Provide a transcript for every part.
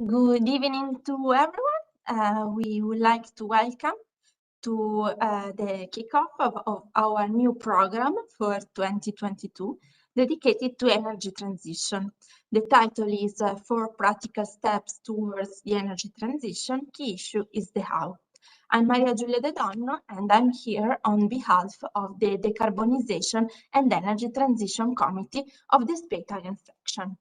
Good evening to everyone. We would like to welcome to the kickoff of our new program for 2022 dedicated to energy transition. The title is 4 Practical Steps Towards the Energy Transition. Key issue is the how. I'm Maria Giulia De Donno and I'm here on behalf of the Decarbonization and Energy Transition Committee of the Italian section.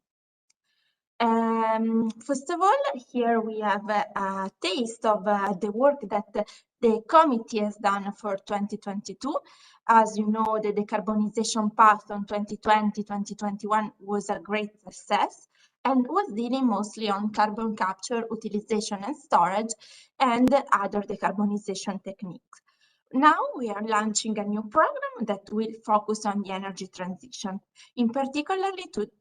First of all, here we have a taste of the work that the committee has done for 2022. As you know, the decarbonization path on 2020-2021 was a great success and was dealing mostly on carbon capture, utilization and storage and other decarbonization techniques. Now we are launching a new program that will focus on the energy transition. In particular,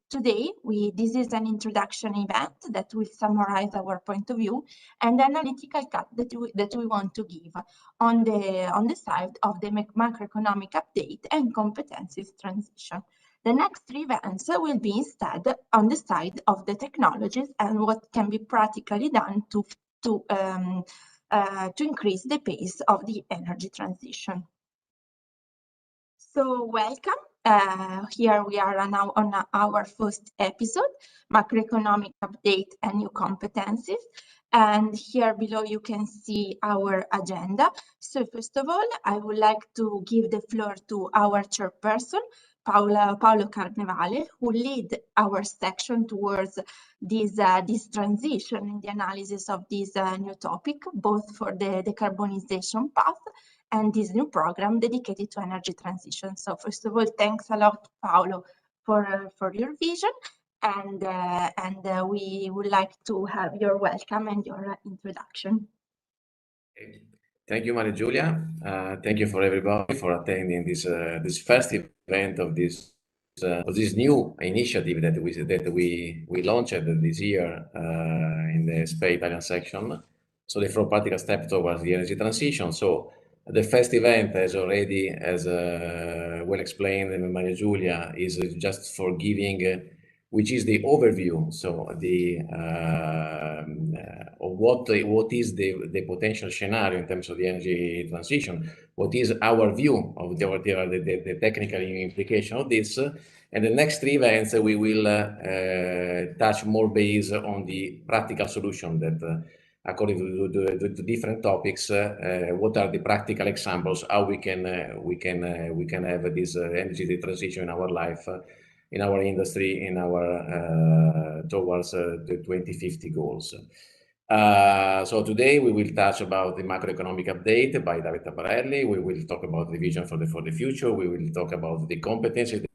today, this is an introduction event that will summarize our point of view and the analytical cut that we want to give on the side of the macroeconomic update and competencies transition. The next 3 events will be instead on the side of the technologies and what can be practically done to increase the pace of the energy transition. So welcome. Here we are now on our first episode, macroeconomic update and new competencies. And here below you can see our agenda. So first of all, I would like to give the floor to our chairperson, Paolo Carnevale, who lead our section towards this transition in the analysis of this new topic, both for the decarbonization path and this new program dedicated to energy transition. So first of all, thanks a lot, Paolo, for your vision, and we would like to have your welcome and your introduction. Thank you, Maria Giulia. Thank you for everybody for attending this first event of this new initiative that we launched this year in the Italian section. So the 4 practical steps towards the energy transition. So the first event, as well explained in Maria Giulia, is just for giving, which is the overview. So of what is the potential scenario in terms of the energy transition, what is our view of the technical implication of this, and the next 3 events we will touch more base on the practical solution that. According to the different topics, what are the practical examples, how we can have this energy transition in our life, in our industry, in our towards the 2050 goals. So today we will touch about the macroeconomic update by Davide Tabarelli. We will talk about the vision for the future. We will talk about the competencies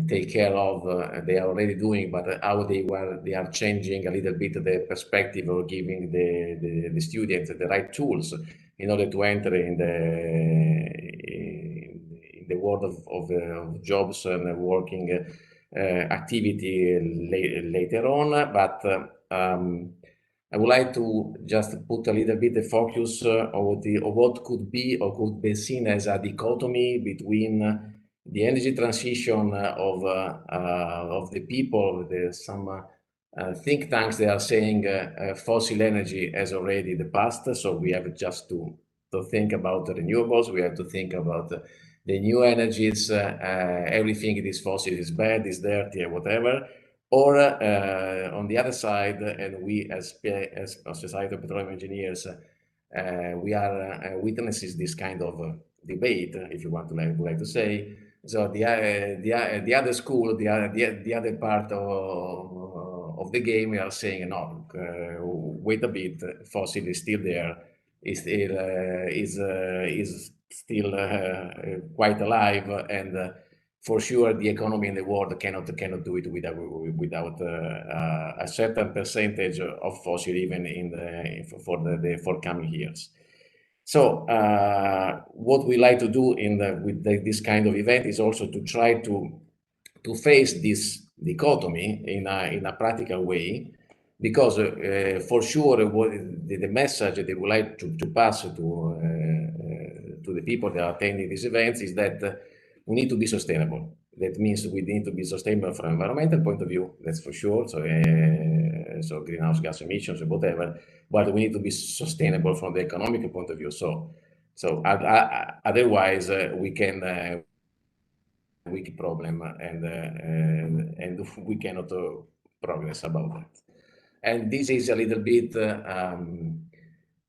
take care of, they are already doing, but how they are changing a little bit the perspective or giving the students the right tools in order to enter in the world of jobs and working activity later on. But I would like to just put a little bit the focus of what could be or could be seen as a dichotomy between the energy transition of the people. There's some think tanks that are saying fossil energy is already the past, so we have just to think about the renewables. We have to think about the new energies. Everything that is fossil is bad, is dirty, or whatever. Or on the other side, and we as Society of Petroleum Engineers, we are witnesses this kind of debate, if you want to like to say. So the other school, the other part of the game, we are saying no. Wait a bit, fossil is still there. Is still quite alive, and for sure the economy in the world cannot do it without a certain percentage of fossil, even for the forthcoming years. So what we like to do with this kind of event is also to try to face this dichotomy in a practical way, because for sure the message that we would like to pass to the people that are attending these events is that we need to be sustainable. That means we need to be sustainable from environmental point of view, that's for sure. So, so greenhouse gas emissions or whatever, but we need to be sustainable from the economic point of view. So otherwise we can weak problem and we cannot progress about that. And this is a little bit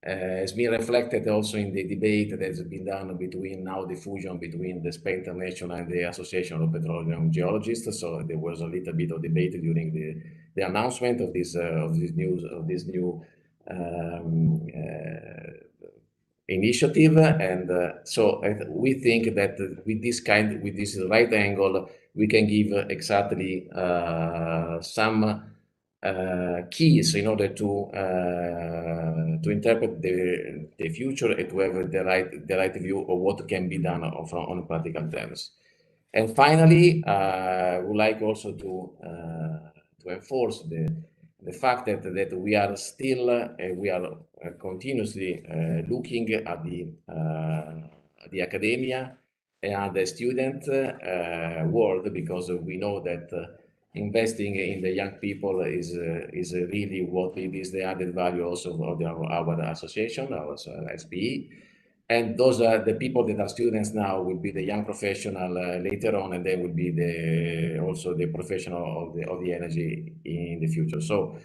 has been reflected also in the debate that has been done between now the fusion between the SPE International and the Association of Petroleum Geologists. So there was a little bit of debate during the announcement of this new initiative, and so we think that with this right angle, we can give exactly some keys in order to interpret the future and to have the right view of what can be done on practical terms. And finally, I would like also to enforce the fact that we are still we are continuously looking at the academia and the student world, because we know that investing in the young people is really what it is the added value also of our association, our SPE. And those are the people that are students now will be the young professional later on, and they will be also the professional of the energy in the future. So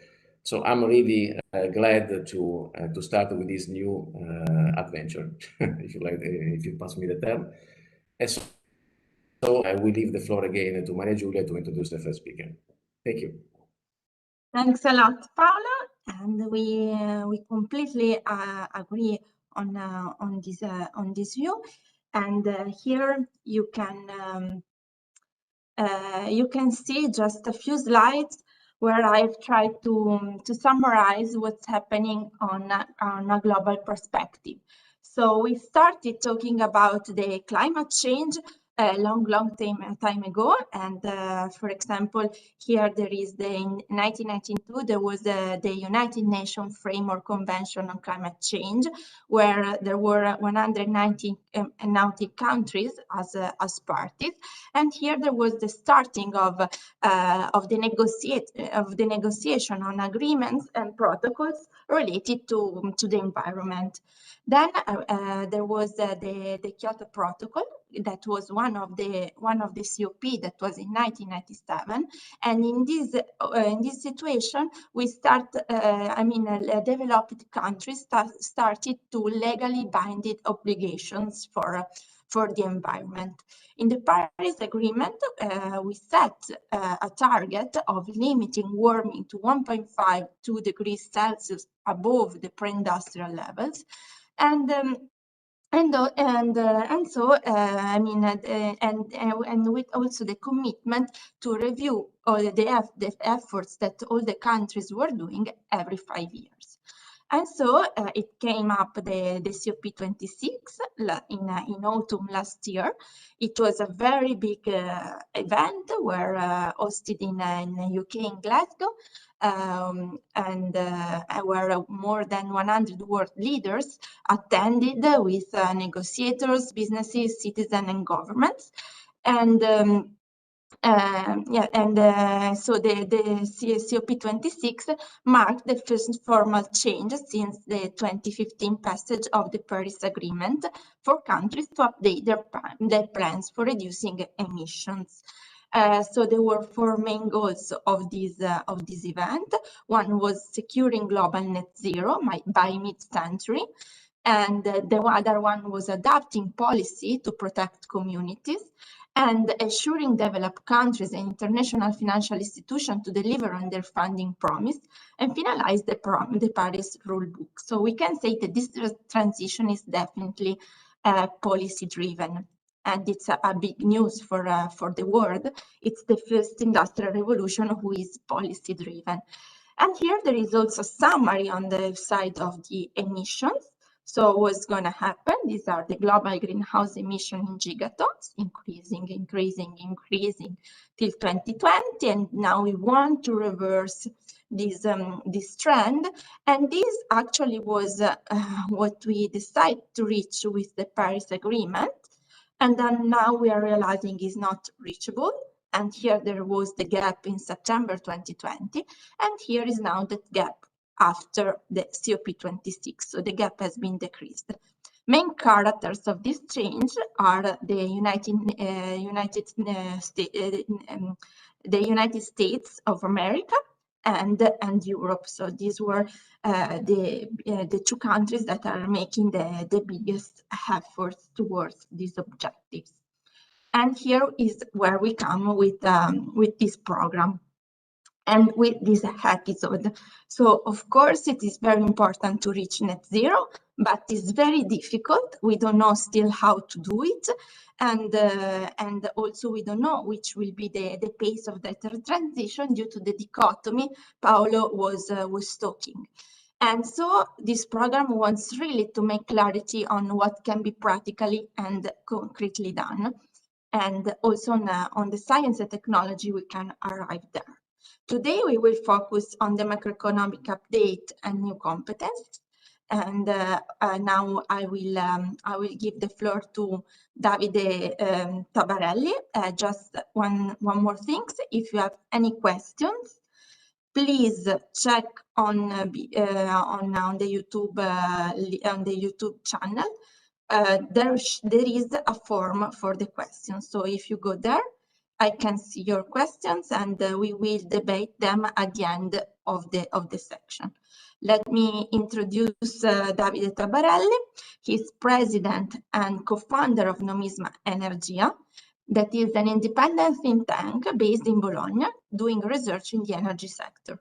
I'm really glad to start with this new adventure, if you like, if you pass me the term. And so I will leave the floor again to Maria Giulia to introduce the first speaker. Thank you. Thanks a lot, Paolo, and we completely agree on this view. And here you can see just a few slides where I've tried to summarize what's happening on a global perspective. So we started talking about the climate change a long time ago, and for example, here there is in 1992 there was the United Nations Framework Convention on Climate Change, where there were 190 countries as parties, and here there was the starting of the negotiation on agreements and protocols related to the environment. Then there was the Kyoto Protocol, that was one of the COP that was in 1997, and in this situation we developed countries started to legally binding obligations for the environment. In the Paris Agreement, we set a target of limiting warming to 1.52 degrees Celsius above the pre-industrial levels, and with also the commitment to review all the efforts that all the countries were doing every 5 years. And so it came up the COP26 in autumn last year. It was a very big event where hosted in UK in Glasgow, and where more than 100 world leaders attended with negotiators, businesses, citizens, and governments. And so the COP26 marked the first formal change since the 2015 passage of the Paris Agreement for countries to update their plans for reducing emissions. So there were 4 main goals of this event. One was securing global net zero by mid-century, and the other one was adapting policy to protect communities, and assuring developed countries and international financial institutions to deliver on their funding promise and finalize the Paris rule book. So we can say that this transition is definitely policy driven, and it's a big news for the world. It's the first industrial revolution who is policy driven. And here there is also a summary on the side of the emissions. So what's going to happen? These are the global greenhouse emission in gigatons, increasing till 2020, and now we want to reverse this trend. And this actually was what we decided to reach with the Paris Agreement. and then now we are realizing is not reachable. And here there was the gap in September 2020, and here is now that gap after the COP26. So the gap has been decreased. Main characters of this change are the United States of America and Europe. So these were the two countries that are making the biggest efforts towards these objectives. And here is where we come with this program and with this episode. So of course it is very important to reach net zero, but it's very difficult. We don't know still how to do it. And also we don't know which will be the pace of that transition due to the dichotomy Paolo was talking. And so this program wants really to make clarity on what can be practically and concretely done. And also on the science and technology we can arrive there. Today we will focus on the macroeconomic update and new competences. And now I will give the floor to Davide Tabarelli. Just one more thing. If you have any questions, please check on the YouTube channel. There is a form for the questions. So if you go there, I can see your questions and we will debate them at the end of the section. Let me introduce Davide Tabarelli. He's president and co-founder of Nomisma Energia, that is an independent think tank based in Bologna doing research in the energy sector.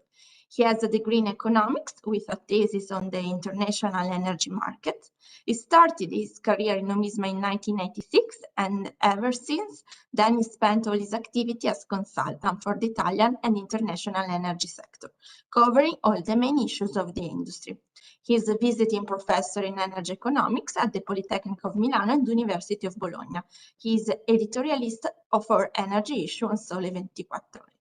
He has a degree in economics with a thesis on the international energy market. He started his career in Nomisma in 1986, and ever since then he spent all his activity as consultant for the Italian and international energy sector, covering all the main issues of the industry. He is a visiting professor in energy economics at the Politecnico of Milan and University of Bologna. He is editorialist for energy issue on Sole 24 Ore.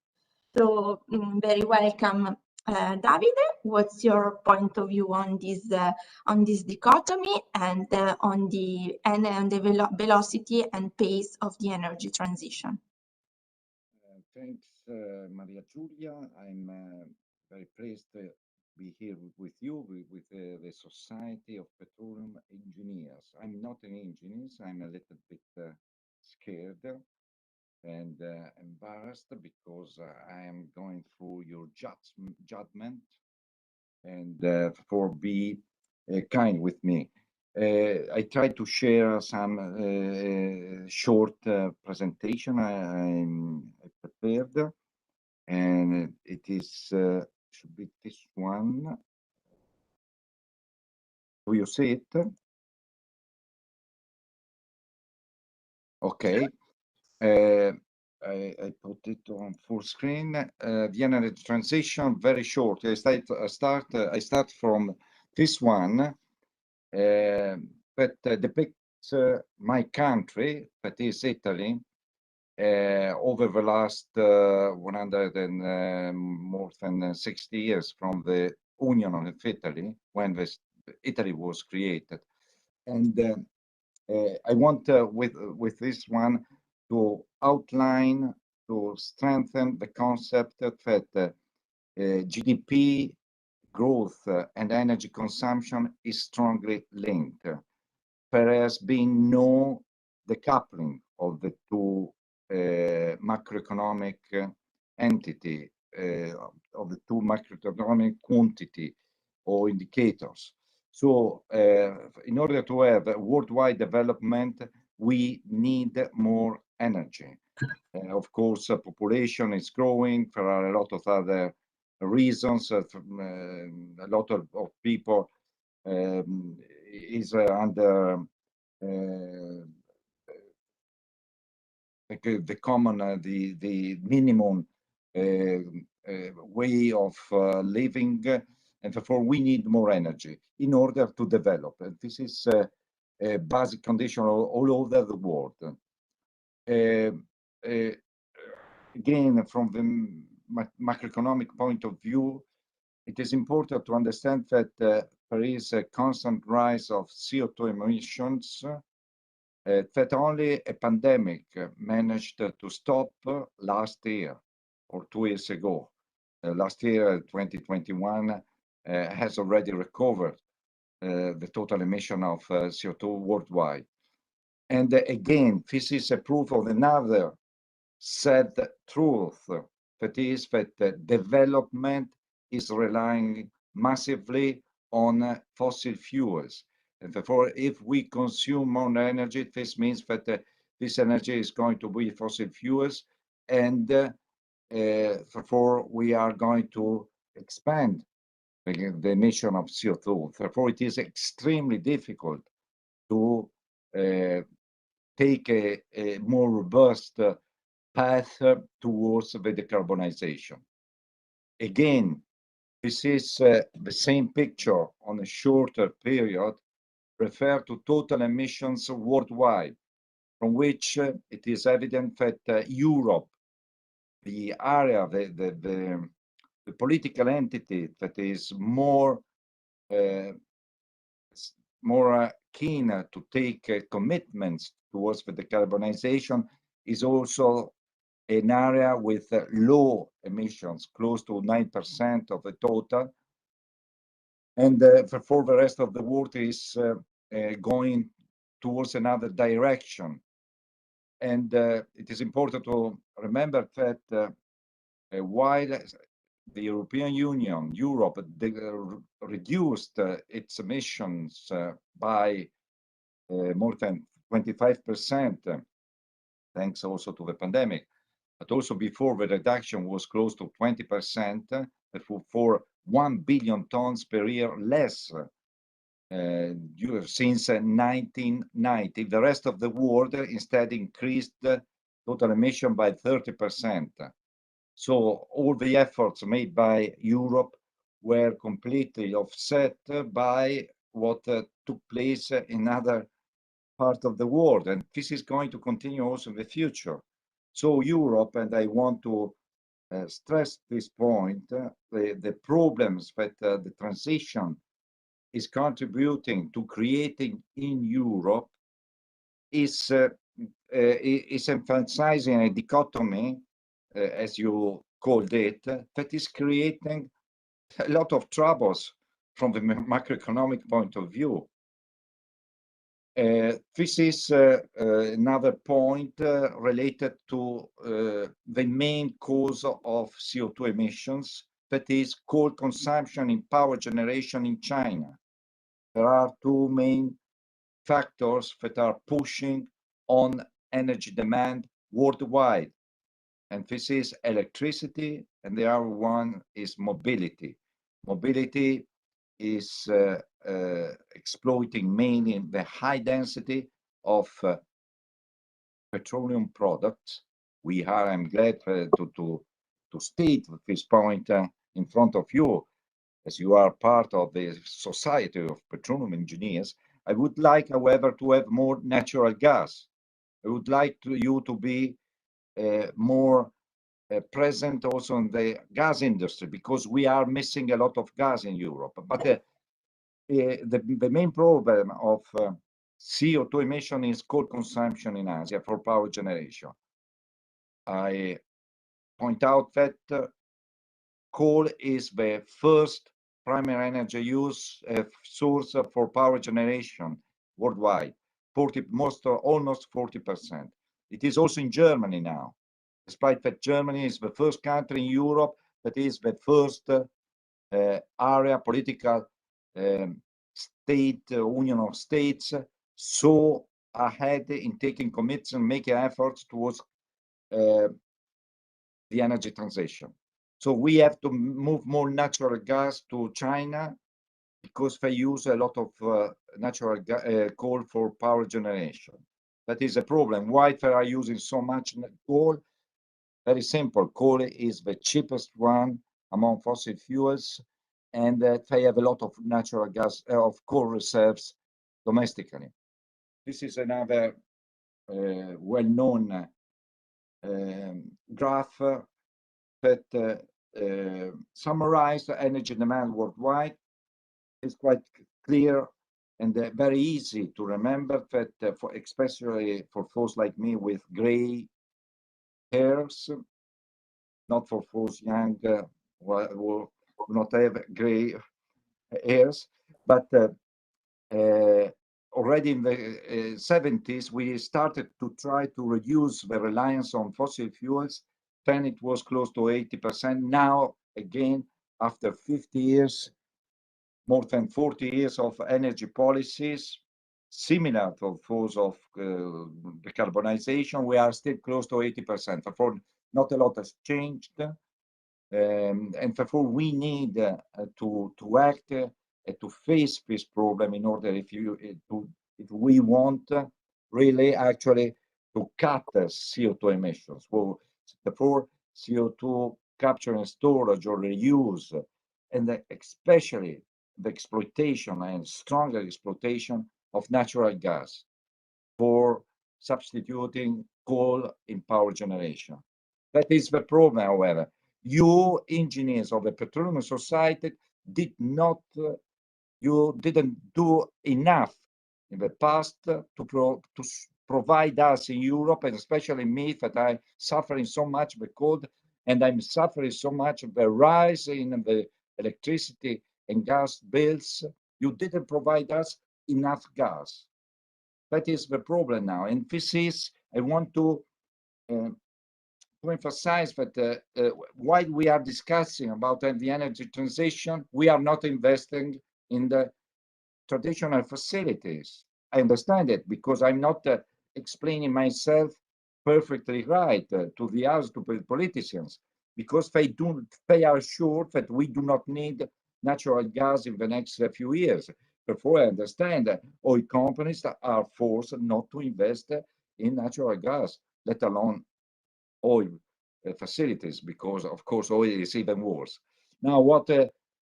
So very welcome, Davide. What's your point of view on this dichotomy and on the velocity and pace of the energy transition? Thanks, Maria Giulia. I'm very pleased to be here with you, with the Society of Petroleum Engineers. I'm not an engineer, so I'm a little bit scared and embarrassed because I am going through your judgment and for be kind with me. I try to share some short presentation I prepared, and it is should be this one. Do you see it? Okay. I put it on full screen. The energy transition, very short. I start from this one. That depicts my country, that is Italy, over the last 100 and more than 60 years from the Union of Italy, when Italy was created. And I want with this one to outline, to strengthen the concept that GDP growth and energy consumption is strongly linked. There has been no decoupling of the two macroeconomic entity, of the two macroeconomic quantity or indicators. So in order to have a worldwide development, we need more energy. Of course, population is growing. There are a lot of other reasons. A lot of people is under the common, the minimum way of living, and therefore we need more energy in order to develop. And this is a basic condition all over the world. Again, from the macroeconomic point of view, it is important to understand that there is a constant rise of CO2 emissions that only a pandemic managed to stop last year or 2 years ago. Last year, 2021, has already recovered the total emission of CO2 worldwide. And again, this is a proof of another sad truth, that is that development is relying massively on fossil fuels. And therefore, if we consume more energy, this means that this energy is going to be fossil fuels, and therefore we are going to expand the emission of CO2. Therefore, it is extremely difficult to take a more robust path towards the decarbonization. Again, this is the same picture on a shorter period, refer to total emissions worldwide, from which it is evident that Europe, the area, the political entity that is more keen to take commitments towards the decarbonization, is also an area with low emissions, close to 9% of the total. And for the rest of the world is going towards another direction. And it is important to remember that while the European Union, Europe, reduced its emissions by more than 25%, thanks also to the pandemic, but also before the reduction was close to 20%, for 1 billion tons per year less since 1990. The rest of the world instead increased total emission by 30%. So all the efforts made by Europe were completely offset by what took place in other parts of the world, and this is going to continue also in the future. So Europe, and I want to stress this point, the problems that the transition is contributing to creating in Europe is emphasizing a dichotomy, as you called it, that is creating a lot of troubles from the macroeconomic point of view. This is another point related to the main cause of CO2 emissions, that is coal consumption in power generation in China. There are two main factors that are pushing on energy demand worldwide, and this is electricity, and the other one is mobility. Mobility is exploiting mainly the high density of petroleum products. I'm glad to state this point in front of you, as you are part of the Society of Petroleum Engineers. I would like, however, to have more natural gas. I would like you to be more present also in the gas industry, because we are missing a lot of gas in Europe. But the main problem of CO2 emission is coal consumption in Asia for power generation. I point out that coal is the first primary energy use source for power generation worldwide, almost 40%. It is also in Germany now, despite that Germany is the first country in Europe that is the first political state, Union of States, so ahead in taking commitments and making efforts towards the energy transition. So we have to move more natural gas to China, because they use a lot of natural coal for power generation. That is a problem. Why they are using so much coal? Very simple. Coal is the cheapest one among fossil fuels, and they have a lot of natural gas, of coal reserves domestically. This is another well-known graph that summarizes energy demand worldwide. It's quite clear and very easy to remember that, especially for those like me with gray hairs, not for those young who do not have gray hairs, but already in the 70s, we started to try to reduce the reliance on fossil fuels. Then it was close to 80%. Now, again, after 50 years, more than 40 years of energy policies, similar to those of decarbonization, we are still close to 80%. Therefore, not a lot has changed. And therefore, we need to act and to face this problem in order, if we want really actually to cut CO2 emissions. Well, therefore, CO2 capture and storage or reuse, and especially the exploitation and stronger exploitation of natural gas for substituting coal in power generation. That is the problem, however. You engineers of the petroleum society you didn't do enough in the past to provide us in Europe, and especially me, that I'm suffering so much the cold, and I'm suffering so much the rise in the electricity and gas bills. You didn't provide us enough gas. That is the problem now. And this is, I want to emphasize that while we are discussing about the energy transition, we are not investing in the traditional facilities. I understand it because I'm not explaining myself perfectly right to the House, to the politicians, because they are sure that we do not need natural gas in the next few years. Therefore, I understand that oil companies are forced not to invest in natural gas, let alone oil facilities, because of course oil is even worse. Now, what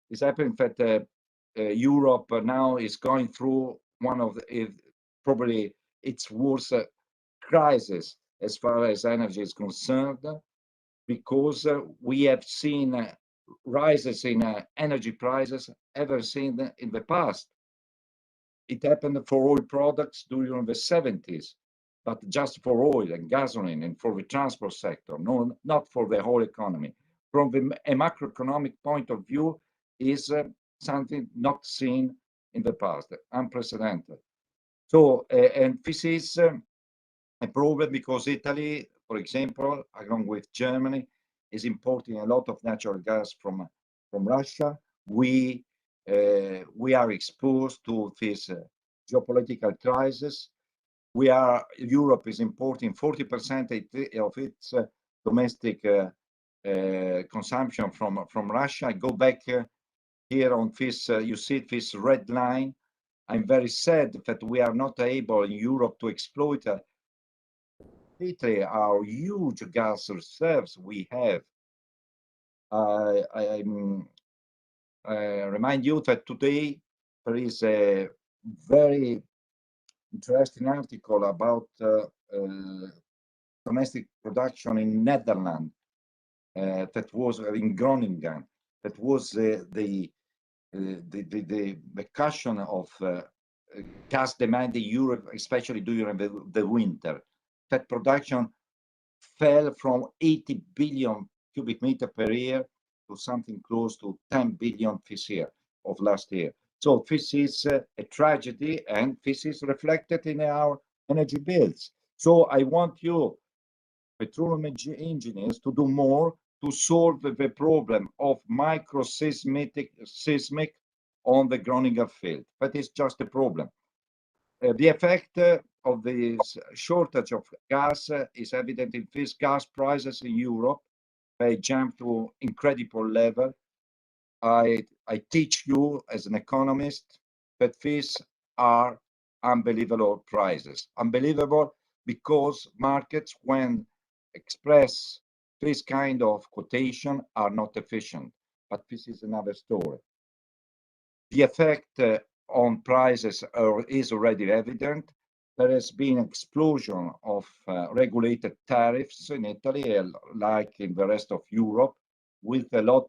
is happening that Europe now is going through one of probably its worst crisis as far as energy is concerned, because we have seen rises in energy prices ever seen in the past. It happened for oil products during the 70s, but just for oil and gasoline and for the transport sector, no, not for the whole economy. From a macroeconomic point of view, is something not seen in the past, unprecedented. So, and this is a problem because Italy, for example, along with Germany, is importing a lot of natural gas from Russia. We are exposed to this geopolitical crisis. Europe is importing 40% of its domestic consumption from Russia. I go back here on this, you see this red line. I'm very sad that we are not able in Europe to exploit our huge gas reserves we have. I remind you that today there is a very interesting article about domestic production in Netherlands that was in Groningen. That was the cushion of gas demand in Europe, especially during the winter. That production fell from 80 billion cubic meter per year to something close to 10 billion this year of last year. So this is a tragedy, and this is reflected in our energy bills. So I want you, petroleum engineers, to do more to solve the problem of seismic on the Groningen field. That is just a problem. The effect of this shortage of gas is evident in these gas prices in Europe. They jump to incredible level. I teach you as an economist that these are unbelievable prices. Unbelievable because markets, when express this kind of quotation, are not efficient. But this is another story. The effect on prices is already evident. There has been an explosion of regulated tariffs in Italy, like in the rest of Europe, with a lot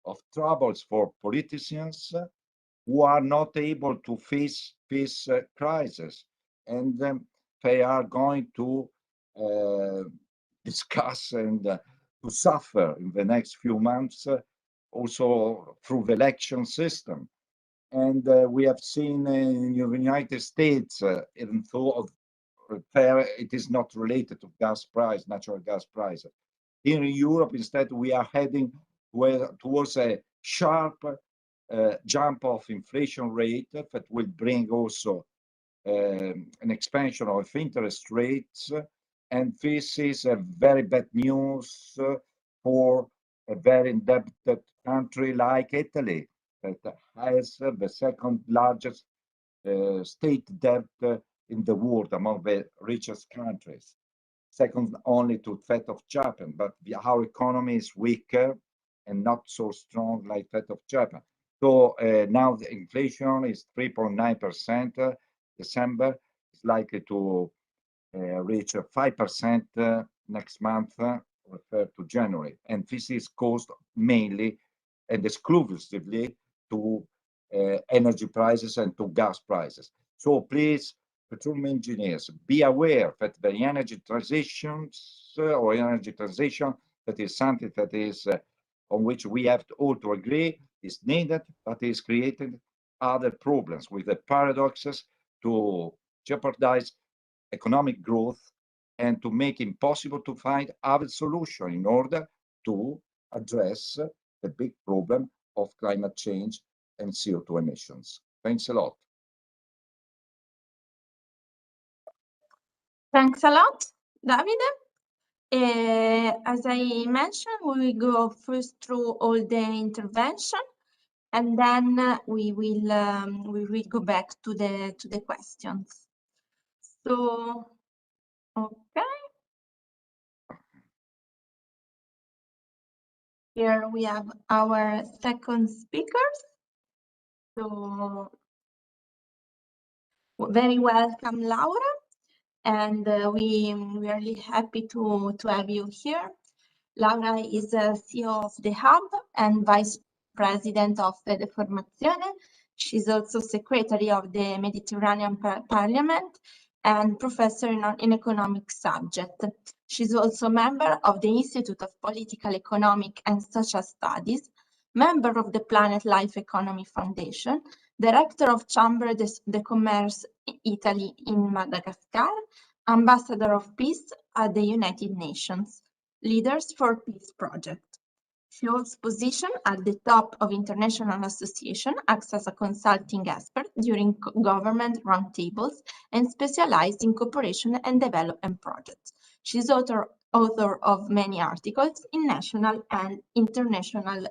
of troubles for politicians who are not able to face this crisis. And they are going to discuss and to suffer in the next few months, also through the election system. And we have seen in the United States, even though there it is not related to gas price, natural gas price. Here in Europe, instead, we are heading towards a sharp jump of inflation rate that will bring also an expansion of interest rates. And this is a very bad news for a very indebted country like Italy, that has the second largest state debt in the world among the richest countries, second only to that of Japan. But our economy is weaker and not so strong like that of Japan. So now the inflation is 3.9%. December is likely to reach 5% next month, referred to January. And this is caused mainly and exclusively to energy prices and to gas prices. So please, petroleum engineers, be aware that the energy transitions or energy transition, that is something that is on which we have all to agree is needed, but is creating other problems with the paradoxes to jeopardize economic growth and to make it impossible to find other solutions in order to address the big problem of climate change and CO2 emissions. Thanks a lot. Thanks a lot, Davide. As I mentioned, we will go first through all the intervention, and then we will go back to the questions. So, okay. Here we have our second speakers. So, very welcome, Laura, and we are really happy to have you here. Laura is CEO of the Hub and Vice President of FederFormazione. She's also Secretary of the Mediterranean Parliament and Professor in economic subject. She's also member of the Institute of Political, Economic and Social Studies, member of the Planet Life Economy Foundation, Director of Chambre de Commerce Italy in Madagascar, Ambassador of Peace at the United Nations, Leaders for Peace Project. She holds position at the top of international association, acts as a consulting expert during government roundtables, and specialized in cooperation and development projects. She's author of many articles in national and international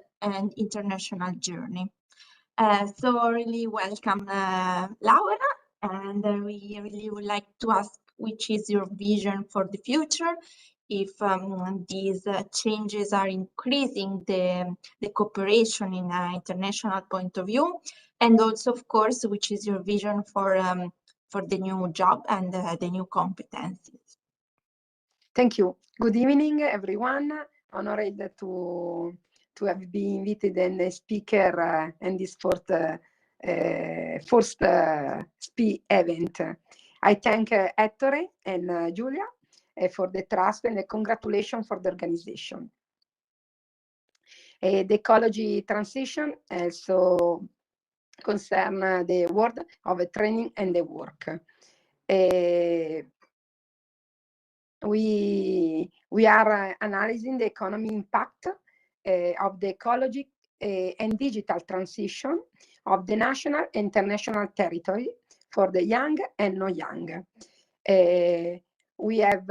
journey. So really welcome, Laura, and we really would like to ask which is your vision for the future, if these changes are increasing the cooperation in an international point of view, and also, of course, which is your vision for the new job and the new competencies. Thank you. Good evening, everyone. Honored to have been invited as a speaker in this first SPI event. I thank Ettore and Giulia for the trust and the congratulations for the organization. The ecology transition also concern the world of training and the work. We are analyzing the economy impact of the ecology and digital transition of the national and international territory for the young and non-young. We have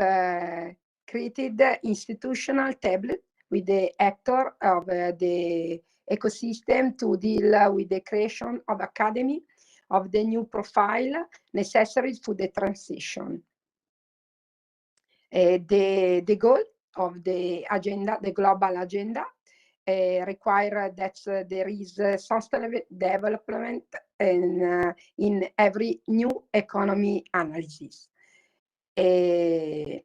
created institutional tablet with the actor of the ecosystem to deal with the creation of academy of the new profile necessary for the transition. The goal of the agenda, the global agenda, require that there is sustainable development in every new economy analysis. The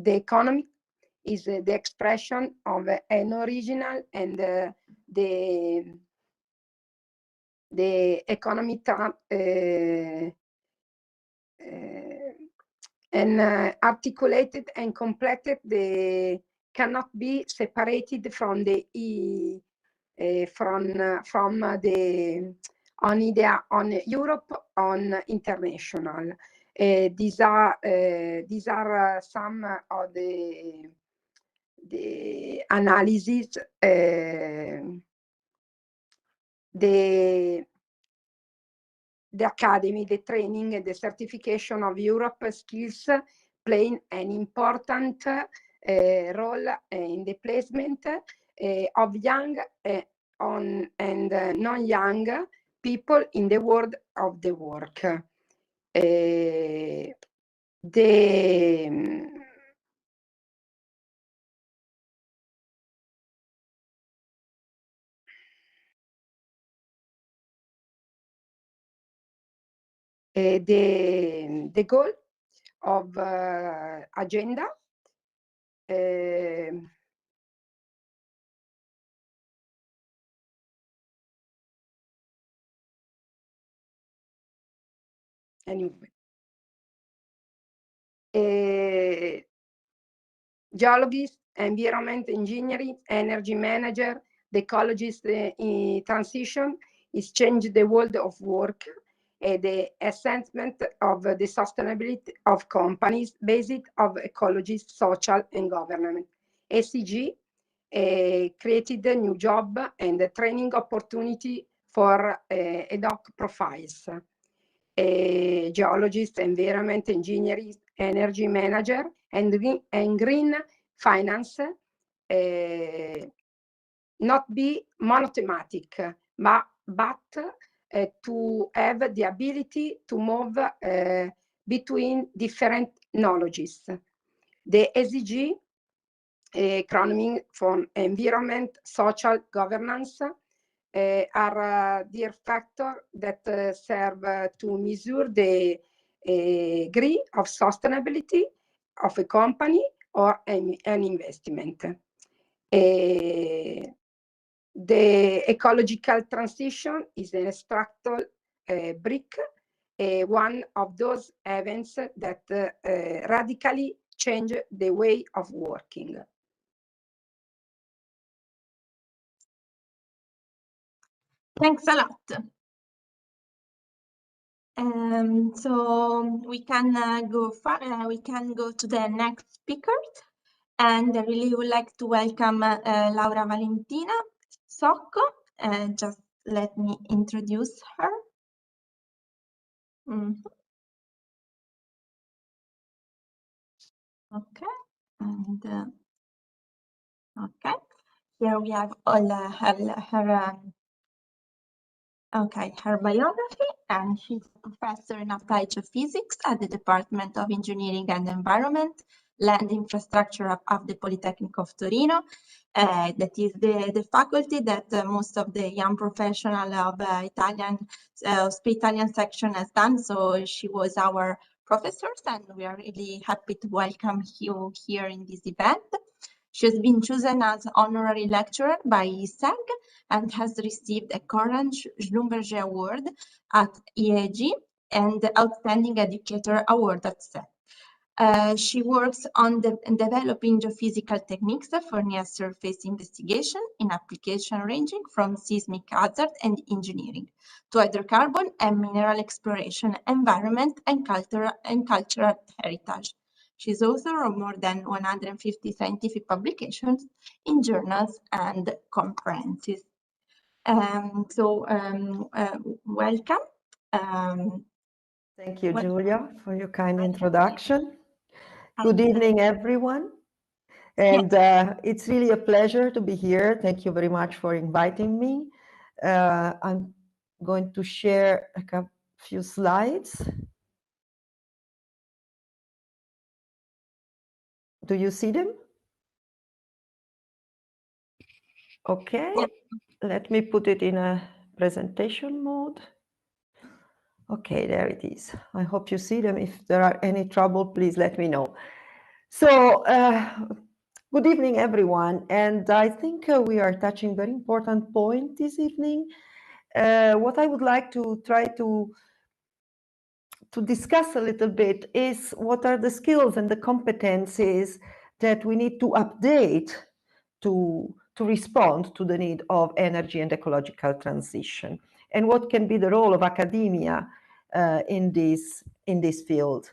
economy is the expression of an original and the economy and articulated and completed, cannot be separated from the on Europe, on international. These are some of the analysis. The academy, the training, and the certification of Europe skills playing an important role in the placement of young and non-young people in the world of the work. The goal of agenda anyway. Geologist, environment engineering, energy manager, the ecologist in transition is change the world of work. The assessment of the sustainability of companies based of ecology, social and government. ESG created a new job and a training opportunity for ad hoc profiles. Geologist, environment engineering, energy manager, and green finance not be monothematic, but to have the ability to move between different knowledges. The ESG, acronym for environment, social, governance, are the factors that serve to measure the degree of sustainability of a company or an investment. The ecological transition is an structural brick, one of those events that radically change the way of working. Thanks a lot. So we can go to the next speaker, and I really would like to welcome Laura Valentina Socco. Just let me introduce her. Okay, and okay, here we have all her biography, and she's a professor in applied geophysics at the Department of Engineering and Environment, Land Infrastructure of the Politecnico of Torino. That is the faculty that most of the young professional of Italian section has done. So she was our professors, and we are really happy to welcome you here in this event. She has been chosen as honorary lecturer by SEG and has received a current Schlumberger Award at EAG and the Outstanding Educator Award at SEG. She works on developing geophysical techniques for near-surface investigation in application ranging from seismic hazard and engineering to hydrocarbon and mineral exploration, environment and cultural heritage. She's author of more than 150 scientific publications in journals and conferences. Welcome. Thank you, Giulia, for your kind introduction. Good evening, everyone. And it's really a pleasure to be here. Thank you very much for inviting me. I'm going to share a few slides. Do you see them? Okay, let me put it in a presentation mode. Okay, there it is. I hope you see them. If there are any trouble, please let me know. So Good evening, everyone. And I think we are touching very important point this evening. What I would like to try to discuss a little bit is what are the skills and the competencies that we need to update to respond to the need of energy and ecological transition, and what can be the role of academia in this field.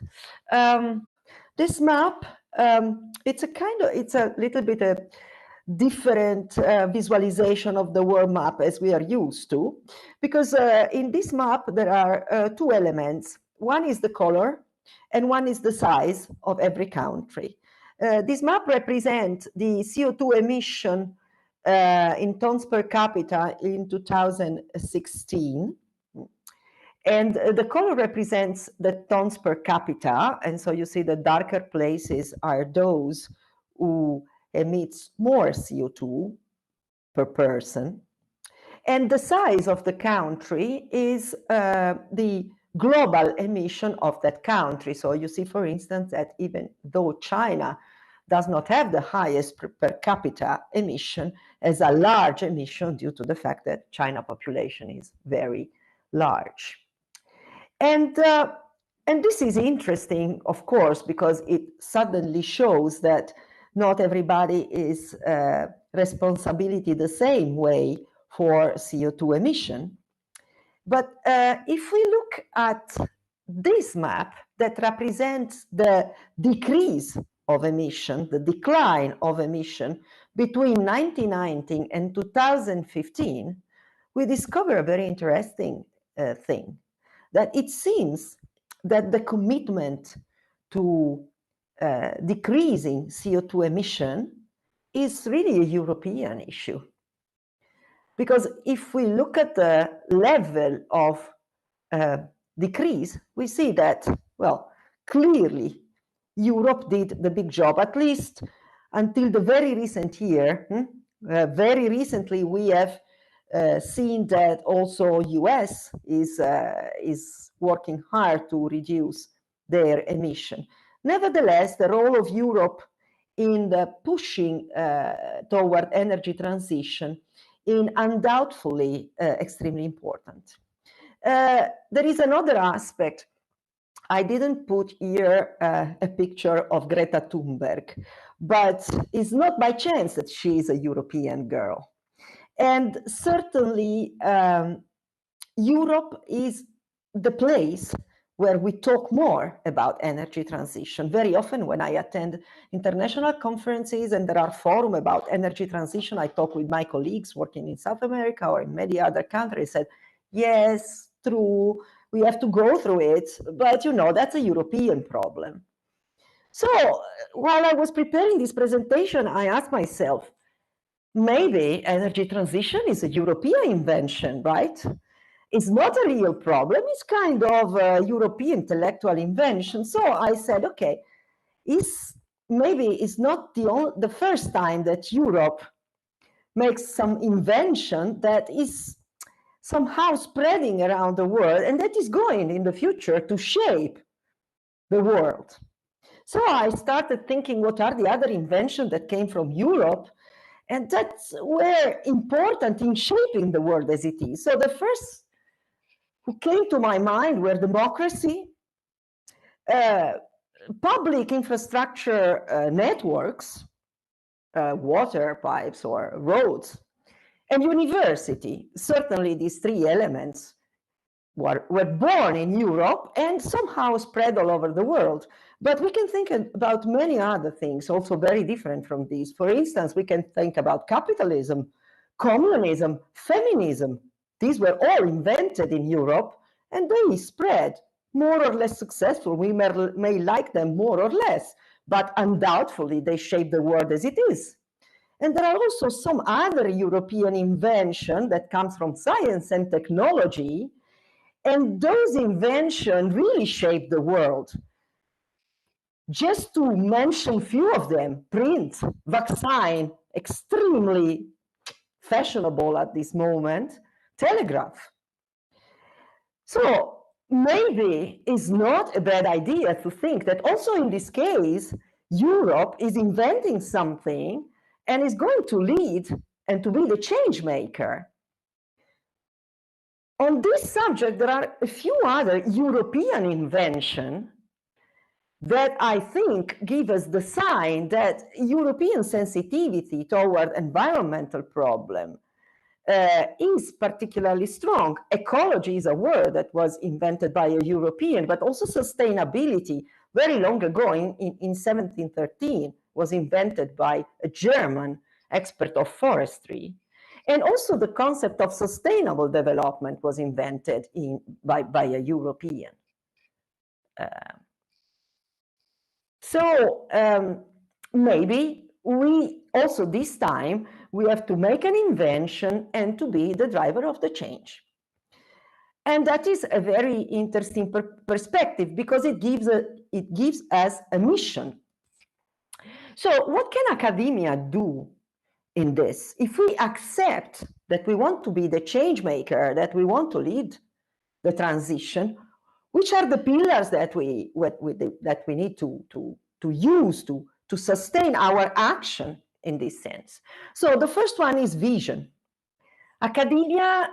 This map, it's a little bit a different visualization of the world map as we are used to, because in this map there are two elements. One is the color and one is the size of every country. This map represents the CO2 emission in tons per capita in 2016. And the color represents the tons per capita. And so you see the darker places are those who emits more CO2 per person. And the size of the country is the global emission of that country. So you see, for instance, that even though China does not have the highest per capita emission, as a large emission due to the fact that China population is very large. And this is interesting, of course, because it suddenly shows that not everybody is responsibility the same way for CO2 emission. But if we look at this map that represents the decrease of emission, the decline of emission between 1990 and 2015, we discover a very interesting thing, that it seems that the commitment to decreasing CO2 emission is really a European issue. Because if we look at the level of decrease, we see that, well, clearly Europe did the big job, at least until the very recent year. Very recently, we have seen that also US is working hard to reduce their emission. Nevertheless, the role of Europe in the pushing toward energy transition is undoubtedly extremely important. There is another aspect. I didn't put here a picture of Greta Thunberg, but it's not by chance that she is a European girl. And certainly, Europe is the place where we talk more about energy transition. Very often when I attend international conferences and there are forums about energy transition, I talk with my colleagues working in South America or in many other countries, said, yes, true, we have to go through it, but you know, that's a European problem. So while I was preparing this presentation, I asked myself, maybe energy transition is a European invention, right? It's not a real problem. It's kind of a European intellectual invention. So I said, okay, maybe it's not the first time that Europe makes some invention that is somehow spreading around the world and that is going in the future to shape the world. So I started thinking, what are the other inventions that came from Europe? And that's were important in shaping the world as it is. So the first who came to my mind were democracy, public infrastructure networks, water pipes or roads, and university. Certainly these three elements were born in Europe and somehow spread all over the world. But we can think about many other things also very different from these. For instance, we can think about capitalism, communism, feminism. These were all invented in Europe and they spread more or less successful. We may like them more or less, but undoubtedly they shape the world as it is. And there are also some other European invention that comes from science and technology, and those inventions really shape the world. Just to mention few of them, print, vaccine, extremely fashionable at this moment, telegraph. So maybe it's not a bad idea to think that also in this case, Europe is inventing something and is going to lead and to be the change maker. On this subject, there are a few other European inventions that I think give us the sign that European sensitivity toward environmental problem is particularly strong. Ecology is a word that was invented by a European, but also sustainability very long ago in 1713 was invented by a German expert of forestry. And also the concept of sustainable development was invented by a European. Maybe we also this time, we have to make an invention and to be the driver of the change. And that is a very interesting perspective because it gives us a mission. So what can academia do in this? If we accept that we want to be the change maker, that we want to lead the transition, which are the pillars that we need to use to sustain our action in this sense? So the first one is vision. Academia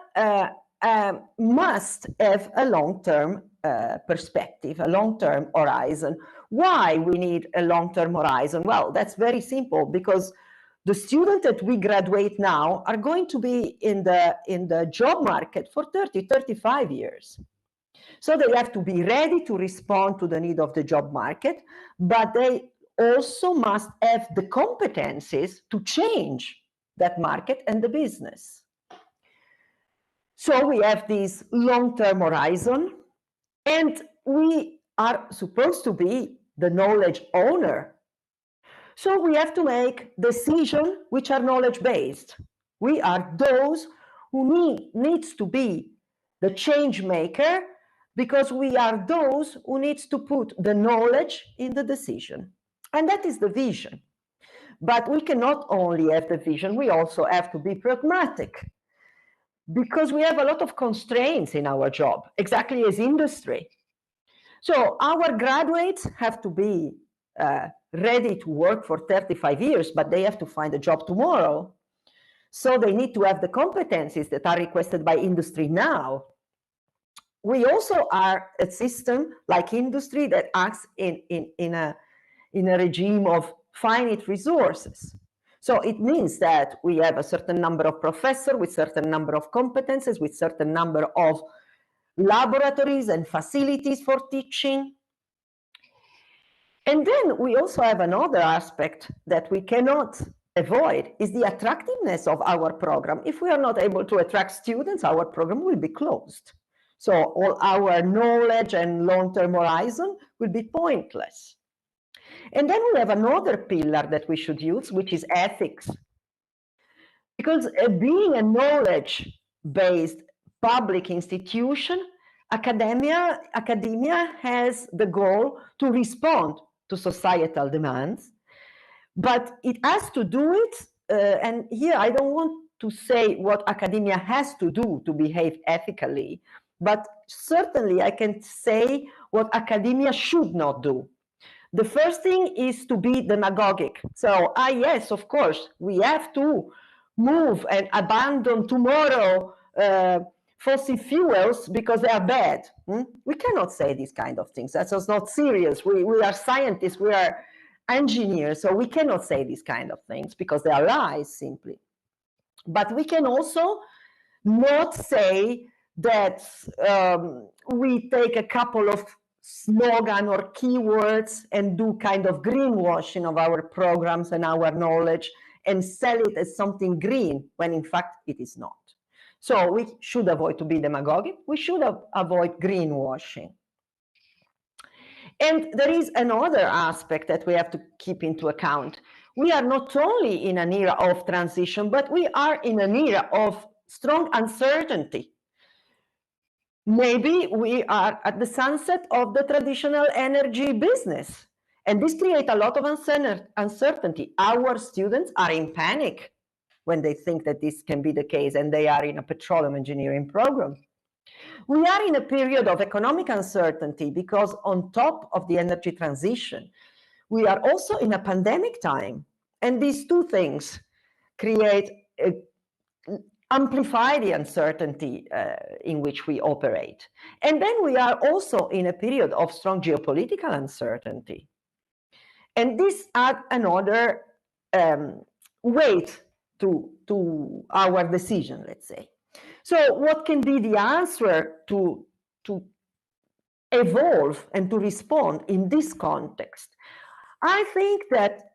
must have a long-term perspective, a long-term horizon. Why we need a long-term horizon? Well, that's very simple, because the students that we graduate now are going to be in the job market for 30, 35 years. So they have to be ready to respond to the need of the job market, but they also must have the competencies to change that market and the business. So we have this long-term horizon, and we are supposed to be the knowledge owner. So we have to make decisions which are knowledge-based. We are those who needs to be the change maker, because we are those who needs to put the knowledge in the decision. And that is the vision. But we cannot only have the vision, we also have to be pragmatic, because we have a lot of constraints in our job, exactly as industry. So our graduates have to be ready to work for 35 years, but they have to find a job tomorrow. So they need to have the competencies that are requested by industry now. We also are a system like industry that acts in a regime of finite resources. So it means that we have a certain number of professors with certain number of competences, with certain number of laboratories and facilities for teaching. And then we also have another aspect that we cannot avoid, is the attractiveness of our program. If we are not able to attract students, our program will be closed. So all our knowledge and long-term horizon will be pointless. And then we have another pillar that we should use, which is ethics. Because being a knowledge-based public institution, academia has the goal to respond to societal demands, but it has to do it, and here I don't want to say what academia has to do to behave ethically, but certainly I can say what academia should not do. The first thing is to be demagogic. So, yes, of course, we have to move and abandon tomorrow fossil fuels because they are bad. We cannot say these kind of things. That's just not serious. We are scientists, we are engineers, so we cannot say these kind of things because they are lies simply. But we can also not say that we take a couple of slogan or keywords and do kind of greenwashing of our programs and our knowledge and sell it as something green when in fact it is not. So we should avoid to be demagogic. We should avoid greenwashing. And there is another aspect that we have to keep into account. We are not only in an era of transition, but we are in an era of strong uncertainty. Maybe we are at the sunset of the traditional energy business, and this creates a lot of uncertainty. Our students are in panic when they think that this can be the case, and they are in a petroleum engineering program. We are in a period of economic uncertainty because on top of the energy transition, we are also in a pandemic time. And these two things amplify the uncertainty in which we operate. And then we are also in a period of strong geopolitical uncertainty. And this adds another weight to our decision, let's say. So what can be the answer to evolve and to respond in this context? I think that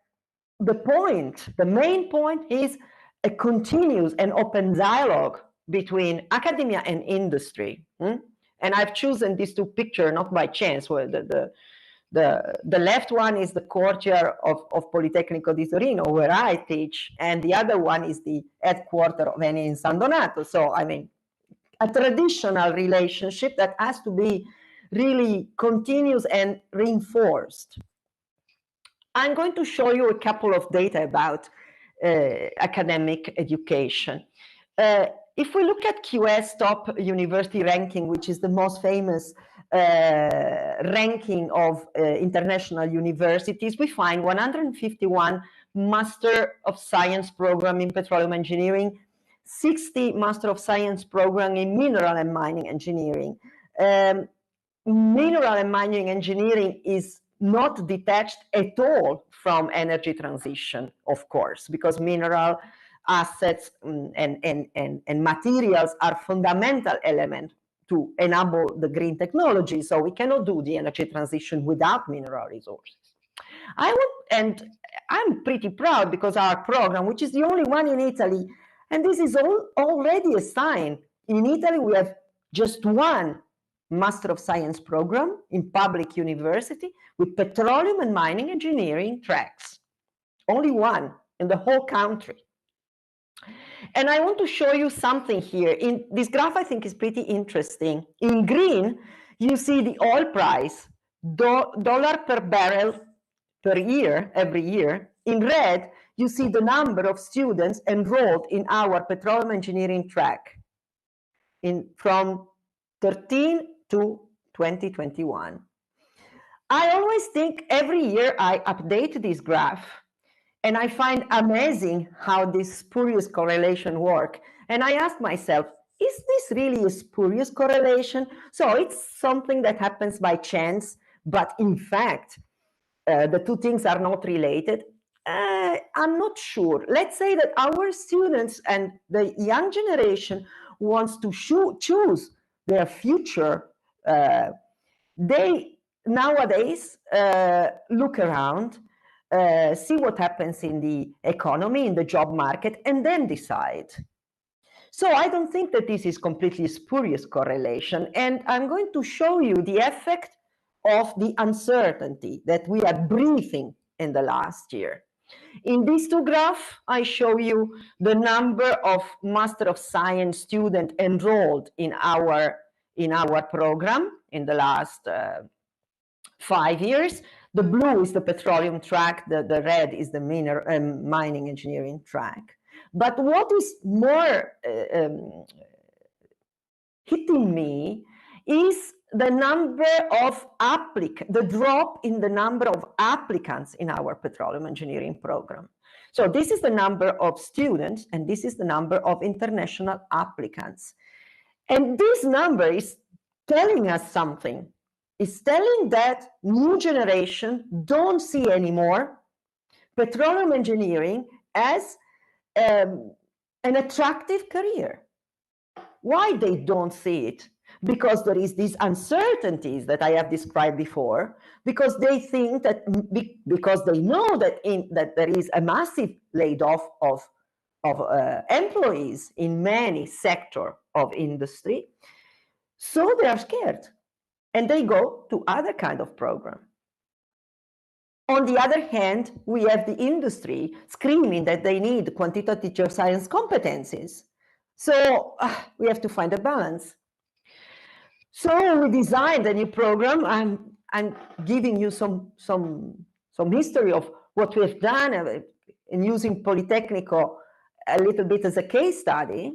the main point is a continuous and open dialogue between academia and industry. And I've chosen these two pictures not by chance, where the left one is the courtyard of Politecnico di Torino, where I teach, and the other one is the headquarters of Eni in San Donato. So, I mean, a traditional relationship that has to be really continuous and reinforced. I'm going to show you a couple of data about academic education. If we look at QS top university ranking, which is the most famous ranking of international universities, we find 151 Master of Science program in petroleum engineering, 60 Master of Science program in mineral and mining engineering. Mineral and mining engineering is not detached at all from energy transition, of course, because mineral assets and materials are fundamental elements to enable the green technology. So we cannot do the energy transition without mineral resources. And I'm pretty proud because our program, which is the only one in Italy, and this is already a sign. In Italy, we have just one Master of Science program in public university with petroleum and mining engineering tracks. Only one in the whole country. And I want to show you something here. In this graph, I think is pretty interesting. In green, you see the oil price, dollar per barrel per year, every year. In red, you see the number of students enrolled in our petroleum engineering track from 13 to 2021. I always think every year I update this graph, and I find amazing how this spurious correlation works. And I ask myself, is this really a spurious correlation? So it's something that happens by chance, but in fact, the two things are not related. I'm not sure. Let's say that our students and the young generation wants to choose their future. They nowadays look around, see what happens in the economy, in the job market, and then decide. So I don't think that this is completely spurious correlation. And I'm going to show you the effect of the uncertainty that we are breathing in the last year. In these two graphs, I show you the number of Master of Science students enrolled in our program in the last 5 years. The blue is the petroleum track, the red is the mining engineering track. But what is more hitting me is the number of the drop in the number of applicants in our petroleum engineering program. So this is the number of students, and this is the number of international applicants. And this number is telling us something. It's telling that new generation don't see anymore petroleum engineering as an attractive career. Why they don't see it? Because there is these uncertainties that I have described before, because they think that, because they know that there is a massive layoff of employees in many sectors of industry, so they are scared and they go to other kind of program. On the other hand, we have the industry screaming that they need quantitative geoscience competencies. So we have to find a balance. So we designed a new program. I'm giving you some history of what we have done and using Politecnico a little bit as a case study.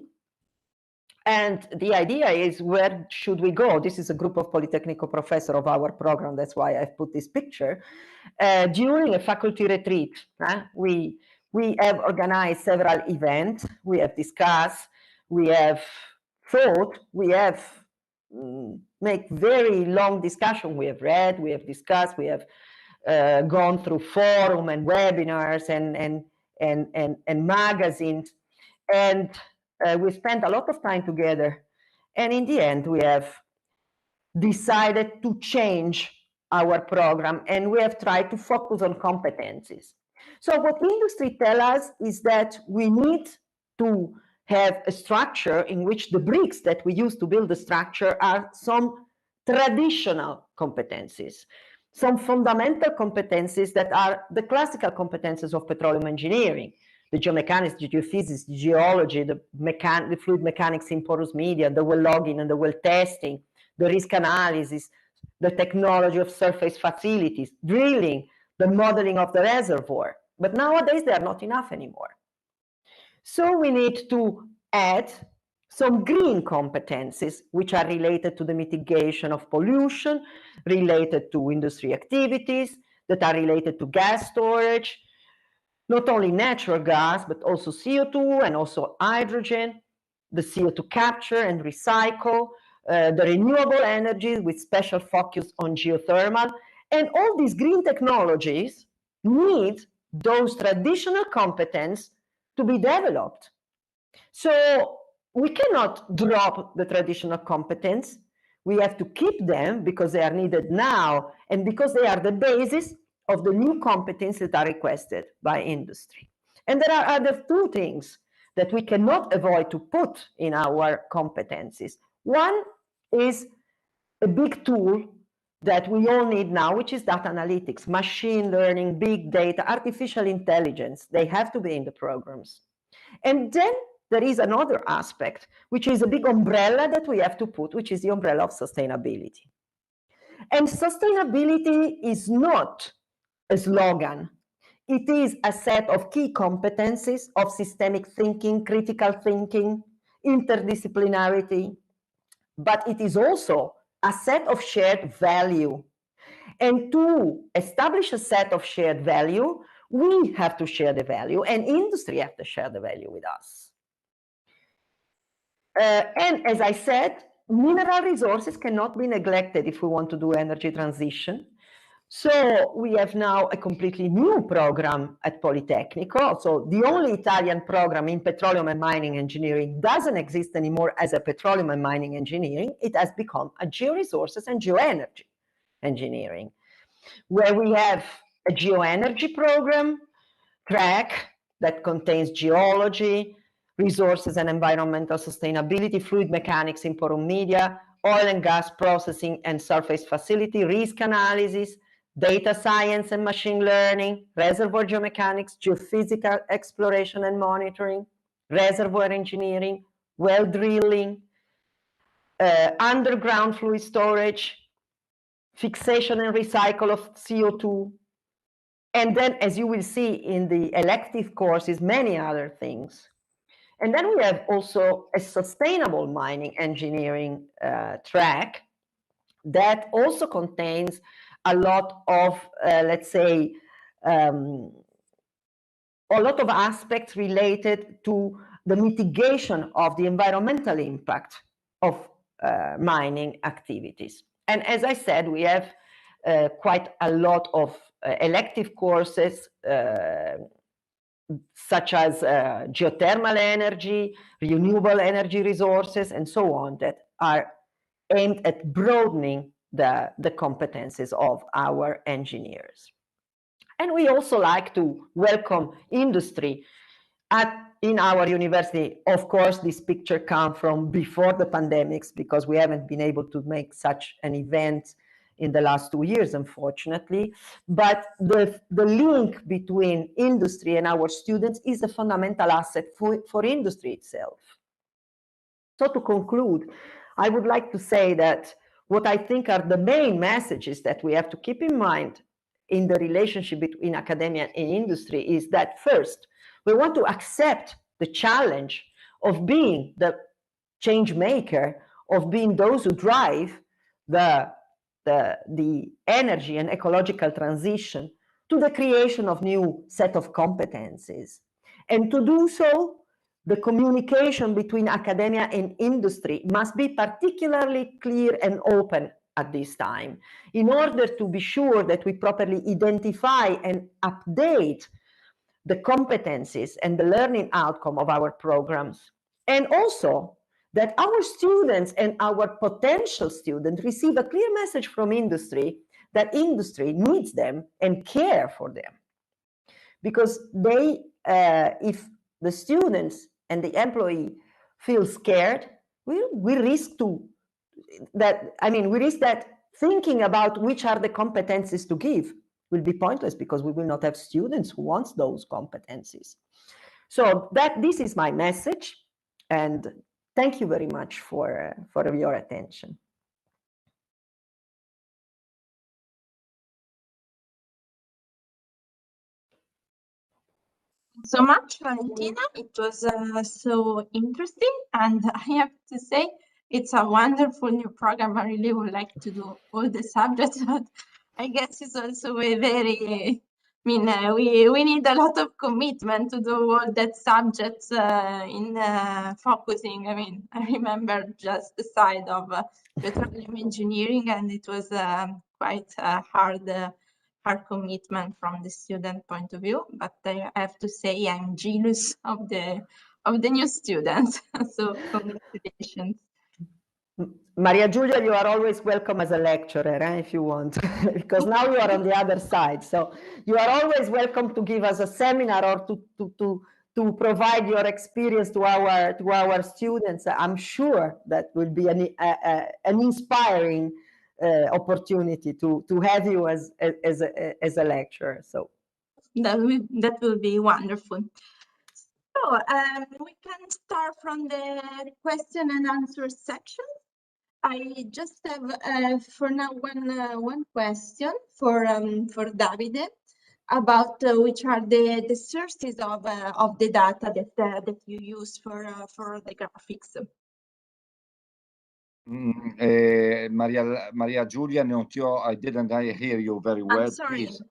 And the idea is, where should we go? This is a group of Politecnico professors of our program. That's why I've put this picture. During a faculty retreat, we have organized several events. We have discussed, we have thought, we have made very long discussion. We have read, we have discussed, we have gone through forum and webinars and magazines, and we spent a lot of time together. And in the end, we have decided to change our program, and we have tried to focus on competencies. So what industry tells us is that we need to have a structure in which the bricks that we use to build the structure are some traditional competencies, some fundamental competencies that are the classical competences of petroleum engineering: the geomechanics, the geophysics, the geology, the fluid mechanics in porous media, the well logging and the well testing, the risk analysis, the technology of surface facilities, drilling, the modeling of the reservoir. But nowadays, they are not enough anymore. So we need to add some green competencies, which are related to the mitigation of pollution, related to industry activities, that are related to gas storage, not only natural gas, but also CO2 and also hydrogen, the CO2 capture and recycle, the renewable energies with special focus on geothermal. And all these green technologies need those traditional competences to be developed. So we cannot drop the traditional competence. We have to keep them because they are needed now and because they are the basis of the new competences that are requested by industry. And there are other two things that we cannot avoid to put in our competencies. One is a big tool that we all need now, which is data analytics, machine learning, big data, artificial intelligence. They have to be in the programs. And then there is another aspect, which is a big umbrella that we have to put, which is the umbrella of sustainability. And sustainability is not a slogan. It is a set of key competencies of systemic thinking, critical thinking, interdisciplinarity, but it is also a set of shared value. And to establish a set of shared value, we have to share the value, and industry have to share the value with us. And as I said, mineral resources cannot be neglected if we want to do energy transition. So we have now a completely new program at Politecnico. So the only Italian program in petroleum and mining engineering doesn't exist anymore as a petroleum and mining engineering. It has become a georesources and geoenergy engineering, where we have a geoenergy program track that contains geology, resources and environmental sustainability, fluid mechanics in porous media, oil and gas processing and surface facility, risk analysis, data science and machine learning, reservoir geomechanics, geophysical exploration and monitoring, reservoir engineering, well drilling, underground fluid storage, fixation and recycle of CO2, and then, as you will see in the elective courses, many other things. And then we have also a sustainable mining engineering track that also contains a lot of, let's say, a lot of aspects related to the mitigation of the environmental impact of mining activities. And as I said, we have quite a lot of elective courses, such as geothermal energy, renewable energy resources, and so on, that are aimed at broadening the competences of our engineers. And we also like to welcome industry in our university. Of course, this picture comes from before the pandemics, because we haven't been able to make such an event in the last 2 years, unfortunately. But the link between industry and our students is a fundamental asset for industry itself. So to conclude, I would like to say that what I think are the main messages that we have to keep in mind in the relationship between academia and industry is that, first, we want to accept the challenge of being the change maker, of being those who drive the energy and ecological transition to the creation of new set of competencies. And to do so, the communication between academia and industry must be particularly clear and open at this time, in order to be sure that we properly identify and update the competencies and the learning outcome of our programs. And also that our students and our potential students receive a clear message from industry that industry needs them and care for them. Because they, if the students and the employee feel scared, we risk that thinking about which are the competencies to give will be pointless, because we will not have students who want those competencies. So this is my message, and thank you very much for your attention. So much, Valentina. It was so interesting, and I have to say it's a wonderful new program. I really would like to do all the subjects, but I guess it's also a very, we need a lot of commitment to do all that subjects in focusing. I remember just the side of petroleum engineering, and it was quite hard commitment from the student point of view, but I have to say I'm jealous of the new students. So congratulations. Maria Giulia, you are always welcome as a lecturer, if you want, because now you are on the other side. So you are always welcome to give us a seminar or to provide your experience to our students. I'm sure that will be an inspiring opportunity to have you as a lecturer. So that will be wonderful. So we can start from the question and answer section. I just have for now one question for Davide about which are the sources of the data that you use for the graphics. Maria Giulia, I didn't hear you very well. Sorry. Please.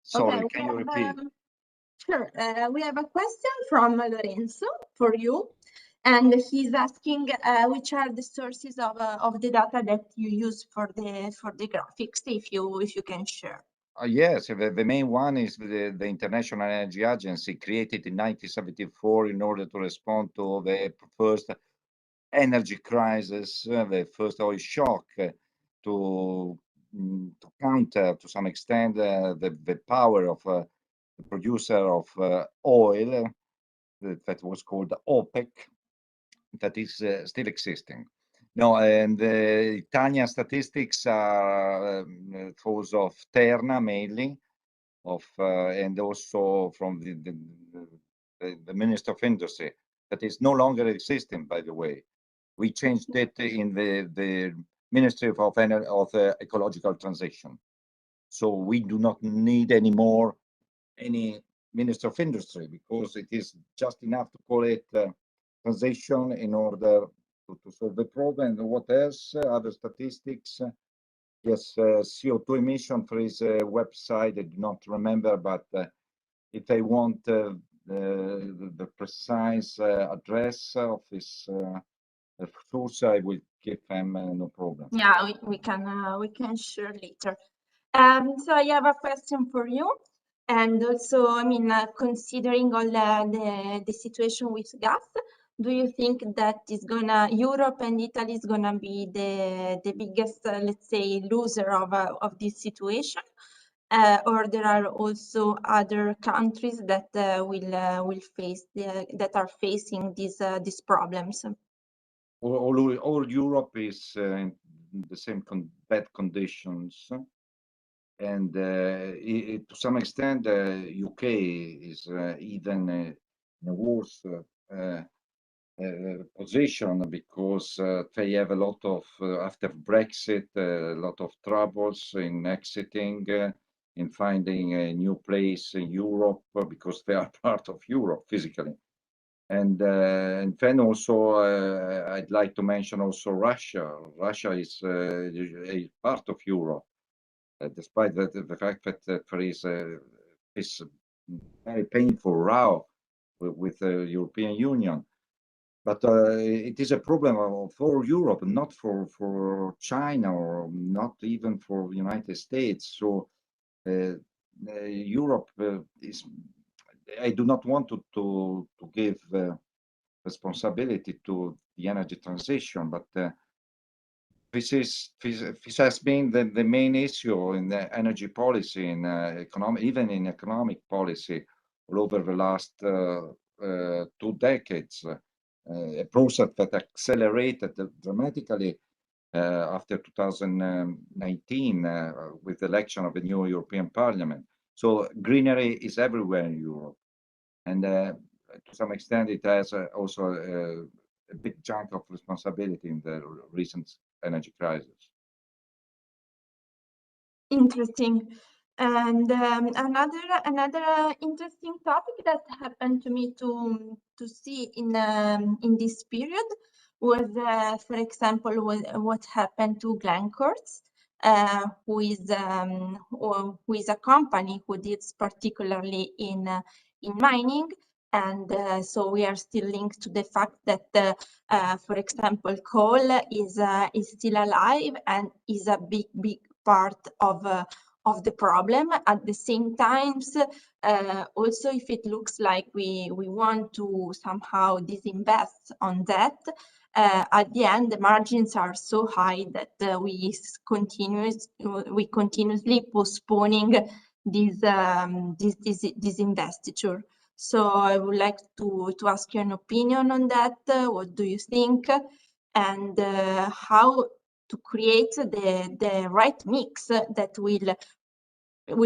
Sorry, okay, can you repeat? Sure. We have a question from Lorenzo for you, and he's asking which are the sources of the data that you use for the graphics, if you can share. Yes, the main one is the International Energy Agency, created in 1974 in order to respond to the first energy crisis, the first oil shock, to counter to some extent the power of the producer of oil that was called OPEC, that is still existing. No, and the Italian statistics are those of Terna mainly, and also from the Minister of Industry, that is no longer existing, by the way. We changed it in the Ministry of Ecological Transition. So we do not need anymore any Minister of Industry, because it is just enough to call it transition in order to solve the problem. And what else? Other statistics. Yes, CO2 emission. There is a website, I do not remember, but if I want the precise address of this source, I will give them no problem. Yeah, we can share later. So I have a question for you, and also, considering all the situation with gas, do you think that Europe and Italy is gonna be the biggest, let's say, loser of this situation, or there are also other countries that will face that are facing these problems? All Europe is in the same bad conditions, and to some extent, UK is even in a worse position, because they have a lot of after Brexit, a lot of troubles in exiting, in finding a new place in Europe, because they are part of Europe physically. And then also I'd like to mention also Russia. Russia is a part of Europe, despite the fact that there is this very painful row with the European Union. But it is a problem for Europe, not for China, or not even for the United States. So Europe is. I do not want to give responsibility to the energy transition, but this has been the main issue in the energy policy, in even in economic policy, all over the last 2 decades. A process that accelerated dramatically after 2019 with the election of the new European Parliament. So greenery is everywhere in Europe, and to some extent it has also a big chunk of responsibility in the recent energy crisis. Interesting. And another interesting topic that happened to me to see in this period was, for example, what happened to Glencore, who is a company who deals particularly in mining. And so we are still linked to the fact that, for example, coal is still alive and is a big part of the problem. At the same time, also, if it looks like we want to somehow disinvest on that, at the end the margins are so high that we continuously postponing this investiture. So I would like to ask you an opinion on that. What do you think? And how to create the right mix that will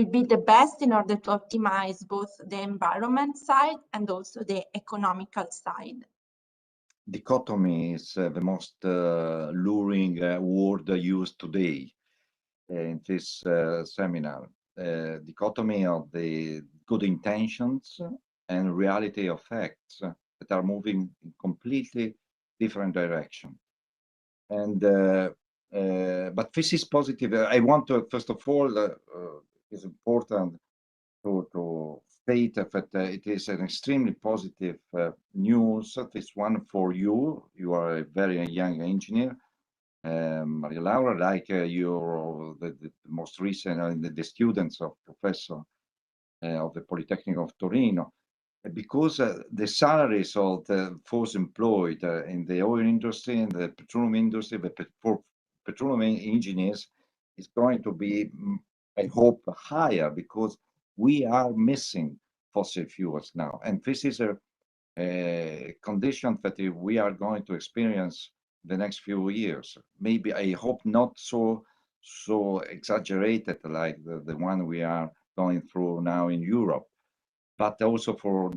be the best in order to optimize both the environment side and also the economical side. Dichotomy is the most luring word used today in this seminar. Dichotomy of the good intentions and reality of facts that are moving in completely different direction. And but this is positive. I want to, first of all, it's important to state that it is an extremely positive news. This one for you. You are a very young engineer, Maria Laura, like you're the most recent, the students of professor of the Politecnico of Torino, because the salaries of the force employed in the oil industry and the petroleum industry, for petroleum engineers, is going to be, I hope, higher, because we are missing fossil fuels now, and this is a condition that we are going to experience the next few years. Maybe, I hope, not so exaggerated like the one we are going through now in Europe, but also for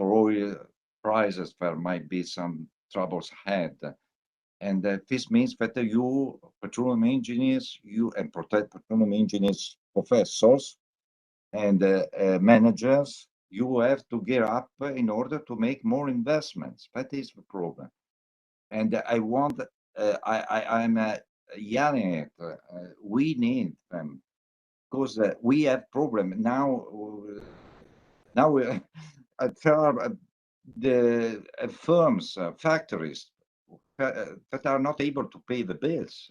oil prices there might be some troubles ahead. And this means that you petroleum engineers, you and petroleum engineers, professors and managers, you have to gear up in order to make more investments. That is the problem. And I want, I'm yelling it, we need them, because we have problem now. Now there are the firms, factories that are not able to pay the bills,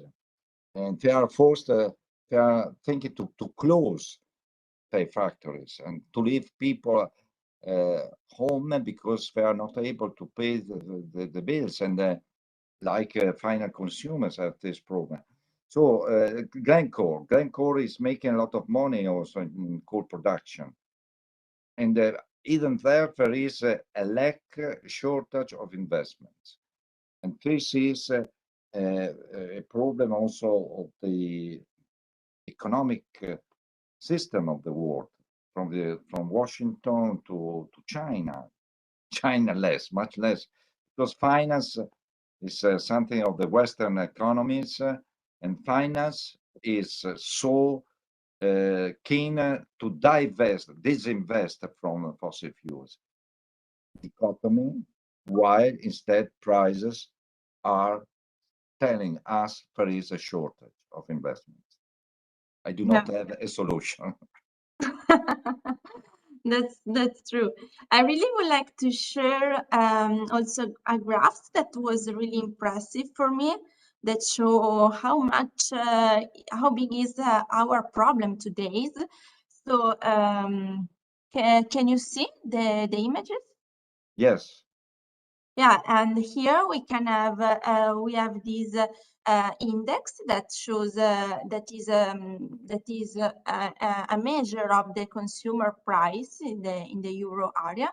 and they are forced. They are thinking to close their factories and to leave people home because they are not able to pay the bills, and like final consumers have this problem. So Glencore is making a lot of money also in coal production, and even there is a shortage of investments, and this is a problem also of the economic system of the world, from Washington to China less, much less, because finance is something of the Western economies, and finance is so keen to disinvest from fossil fuels. Dichotomy, while instead prices are telling us there is a shortage of investment. I do not have a solution. That's true. I really would like to share also a graph that was really impressive for me, that show how much, how big is our problem today. So can you see the images? Yes. Yeah, and here we can have we have this index that shows that is a measure of the consumer price in the euro area,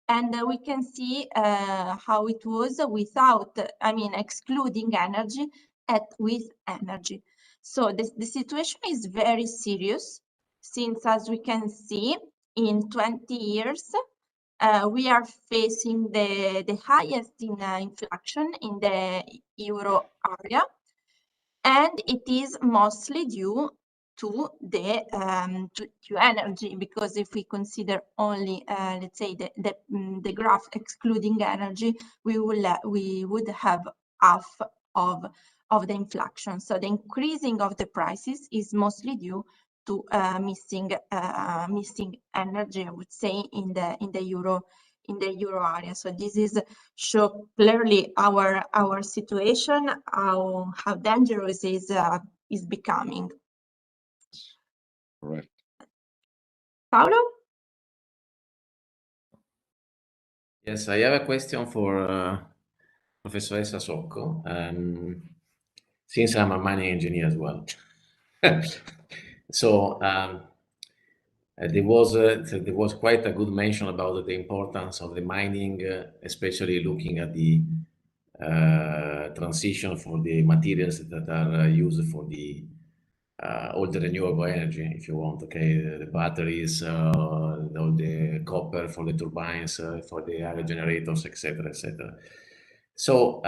and we can see how it was without, I mean, excluding energy with energy. So the situation is very serious, since, as we can see, in 20 years. We are facing the highest inflation in the euro area, and it is mostly due to the to energy, because if we consider only let's say the graph excluding energy, we would have half of the inflation. So the increasing of the prices is mostly due to missing energy, I would say, in the euro area. So this is show clearly our situation, how dangerous is becoming. Correct. Paolo? Yes, I have a question for Professoressa Socco, since I'm a mining engineer as well. So there was quite a good mention about the importance of the mining, especially looking at the transition for the materials that are used for the all the renewable energy, if you want, okay, the batteries, all the copper for the turbines, for the air generators, etc., etc. So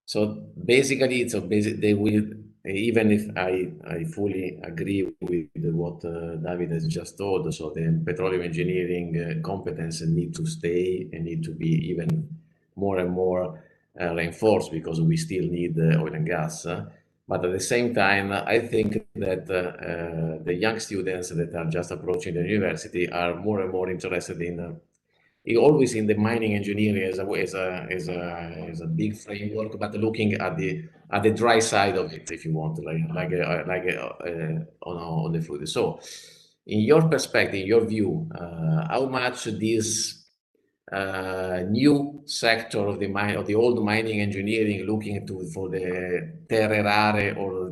so basically, they will, even if I fully agree with what Davide has just told, so the petroleum engineering competence need to stay and need to be even more and more reinforced, because we still need oil and gas. But at the same time, I think that the young students that are just approaching the university are more and more interested in always in the mining engineering as a big framework, but looking at the dry side of it, if you want, on the fluid. So, in your perspective, in your view, how much this new sector of the old mining engineering, looking for the terre rare, or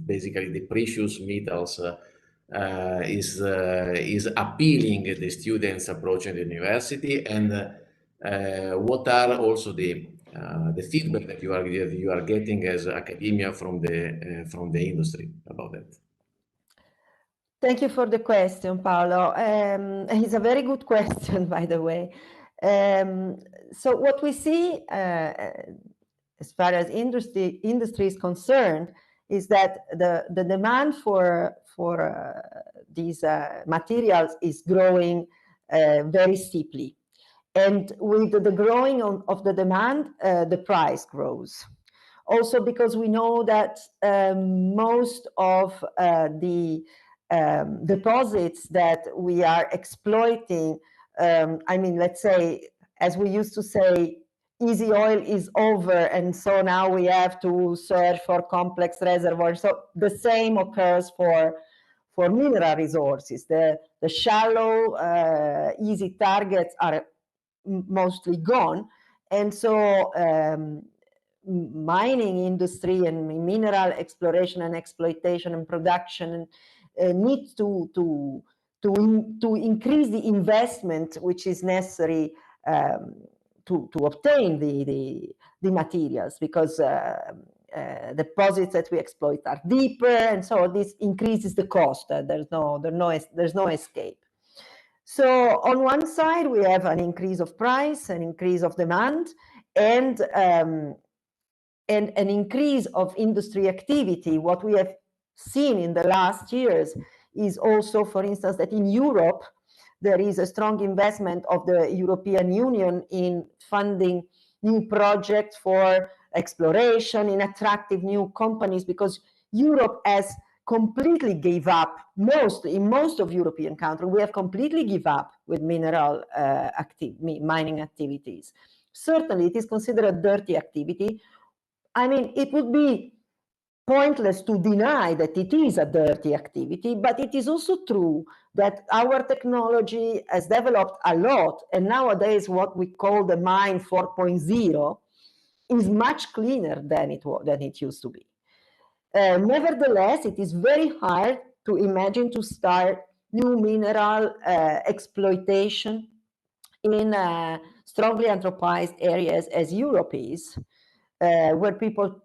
basically the precious metals, is appealing the students approaching the university, and what are also the feedback that you are getting as academia from the industry about that? Thank you for the question, Paolo. It's a very good question, by the way. So what we see as far as industry is concerned is that the demand for these materials is growing very steeply. And with the growing of the demand, the price grows. Also because we know that most of the deposits that we are exploiting, I mean, let's say, as we used to say, easy oil is over, and so now we have to search for complex reservoirs. So the same occurs for mineral resources. The shallow, easy targets are mostly gone, and so mining industry and mineral exploration and exploitation and production needs to increase the investment which is necessary to obtain the materials, because deposits that we exploit are deeper, and so this increases the cost. There's no escape. So on one side, we have an increase of price, an increase of demand, and an increase of industry activity. What we have seen in the last years is also, for instance, that in Europe, there is a strong investment of the European Union in funding new projects for exploration, in attractive new companies, because Europe has completely gave up, in most of European countries, we have completely give up with mineral mining activities. Certainly, it is considered a dirty activity. I mean, it would be pointless to deny that it is a dirty activity, but it is also true that our technology has developed a lot, and nowadays what we call the mine 4.0 is much cleaner than it used to be. Nevertheless, it is very hard to imagine to start new mineral exploitation in strongly anthropized areas as Europe is, where people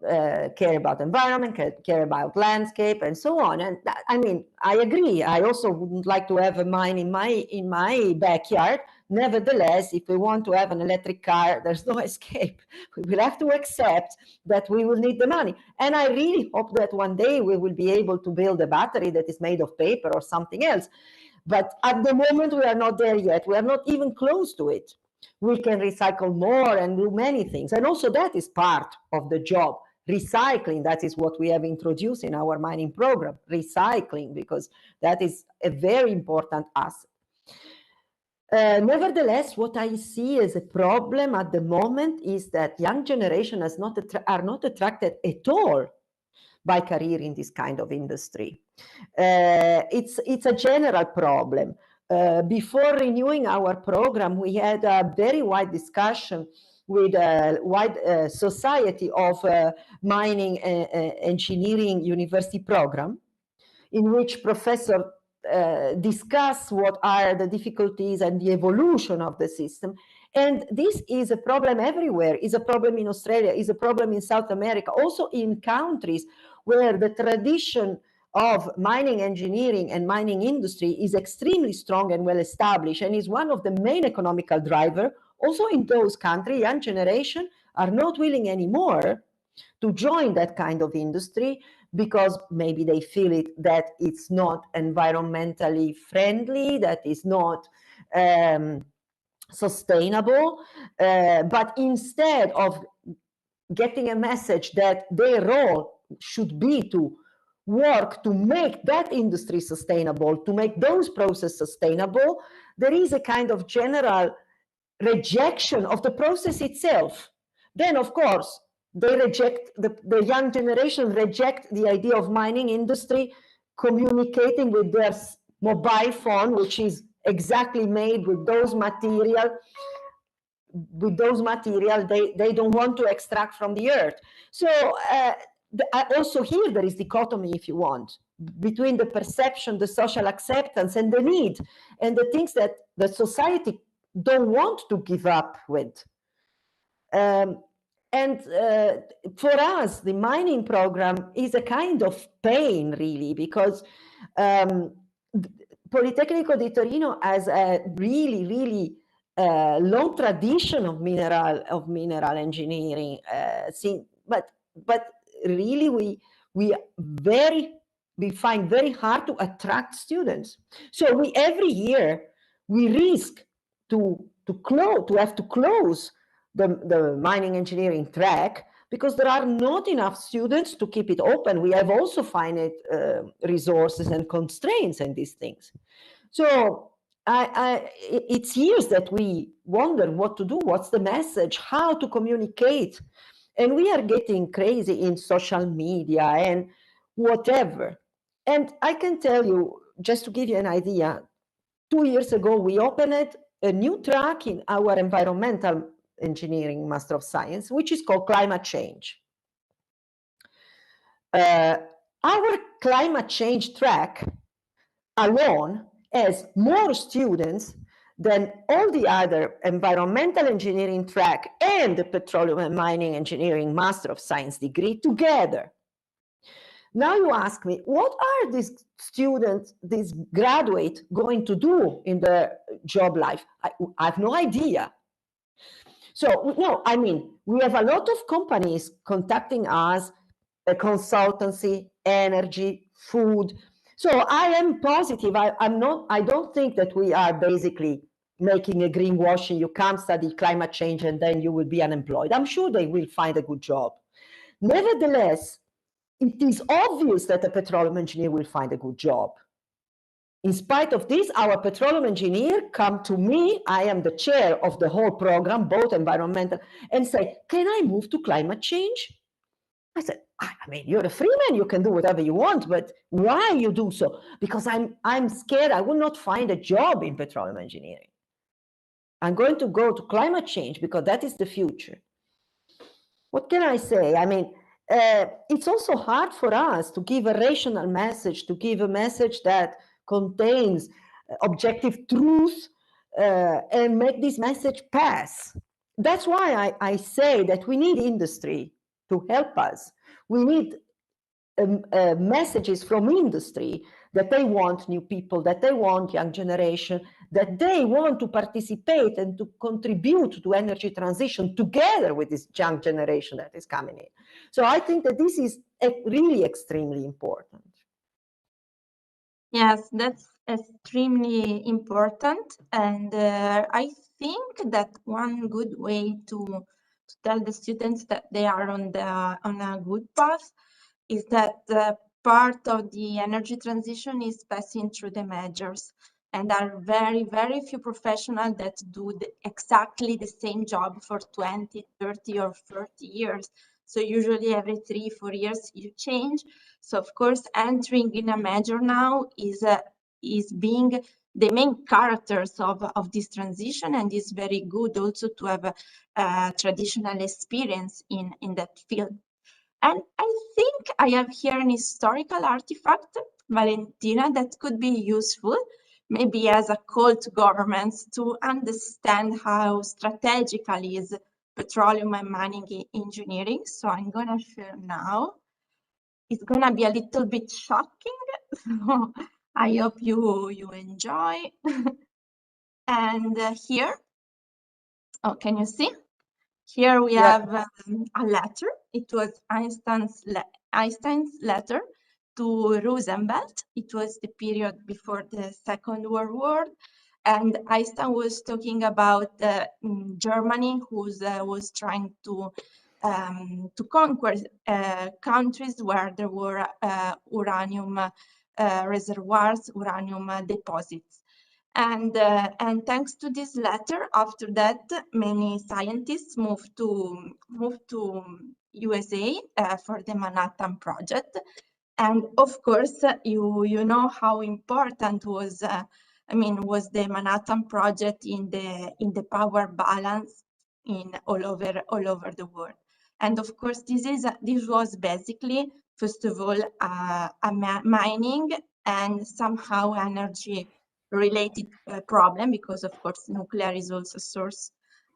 care about environment, care about landscape, and so on. And I mean, I agree. I also wouldn't like to have a mine in my backyard. Nevertheless, if we want to have an electric car, there's no escape. We will have to accept that we will need the money. And I really hope that one day we will be able to build a battery that is made of paper or something else. But at the moment, we are not there yet. We are not even close to it. We can recycle more and do many things. And also that is part of the job. Recycling, that is what we have introduced in our mining program, recycling, because that is a very important asset. Nevertheless, what I see as a problem at the moment is that young generation are not attracted at all by career in this kind of industry. It's a general problem. Before renewing our program, we had a very wide discussion with a wide society of mining engineering university program, in which professors discuss what are the difficulties and the evolution of the system. And this is a problem everywhere. It's a problem in Australia, it's a problem in South America, also in countries where the tradition of mining engineering and mining industry is extremely strong and well established, and is one of the main economical drivers. Also in those countries, young generation are not willing anymore to join that kind of industry, because maybe they feel that it's not environmentally friendly, that is not sustainable. But instead of getting a message that their role should be to work to make that industry sustainable, to make those processes sustainable, there is a kind of general rejection of the process itself. Then, of course, they reject, the young generation reject the idea of mining industry communicating with their mobile phone, which is exactly made with those material. With those material, they don't want to extract from the earth. So also here there is dichotomy, if you want, between the perception, the social acceptance, and the need, and the things that the society don't want to give up with. And for us, the mining program is a kind of pain, really, because Politecnico di Torino has a really long tradition of mineral engineering. But really, we find very hard to attract students. So every year we risk to have to close the mining engineering track, because there are not enough students to keep it open. We have also finite resources and constraints in these things. So it's years that we wonder what to do, what's the message, how to communicate. And we are getting crazy in social media and whatever. And I can tell you, just to give you an idea, 2 years ago, we opened a new track in our environmental engineering Master of Science, which is called climate change. Our climate change track alone has more students than all the other environmental engineering track and the petroleum and mining engineering Master of Science degree together. Now you ask me, what are these students, these graduates, going to do in their job life? I have no idea. So, no, I mean, we have a lot of companies contacting us, a consultancy, energy, food, So I am positive. I don't think that we are basically making a greenwashing. You can't study climate change and then you will be unemployed. I'm sure they will find a good job. Nevertheless, it is obvious that a petroleum engineer will find a good job. In spite of this, our petroleum engineer come to me, I am the chair of the whole program, both environmental, and say, can I move to climate change? I said, I mean, you're a free man, you can do whatever you want, but why you do so? Because I'm scared I will not find a job in petroleum engineering. I'm going to go to climate change because that is the future. What can I say? I mean, it's also hard for us to give a rational message, to give a message that contains objective truth and make this message pass. That's why I say that we need industry to help us. We need messages from industry that they want new people, that they want young generation, that they want to participate and to contribute to energy transition together with this young generation that is coming in. So I think that this is really extremely important. Yes, that's extremely important. And I think that one good way to tell the students that they are on a good path is that part of the energy transition is passing through the majors, and there are very, very few professionals that do exactly the same job for 20, 30 or 40 years. So usually every 3-4 years you change. So of course, entering in a major now is being the main characters of this transition, and is very good also to have a traditional experience in that field. And I think I have here an historical artifact, Valentina, that could be useful, maybe as a call to governments to understand how strategical is petroleum and mining engineering. So I'm going to share now. It's going to be a little bit shocking, so I hope you enjoy. And here, oh, can you see? Here we have a letter. It was Einstein's letter to Roosevelt. It was the period before the Second World War. And Einstein was talking about Germany, who was trying to conquer countries where there were uranium reservoirs, uranium deposits. And thanks to this letter, after that, many scientists moved to USA for the Manhattan Project. And of course, you know how important was was the Manhattan Project in the power balance all over the world. And of course, this was basically, first of all, a mining and somehow energy related problem, because of course nuclear is also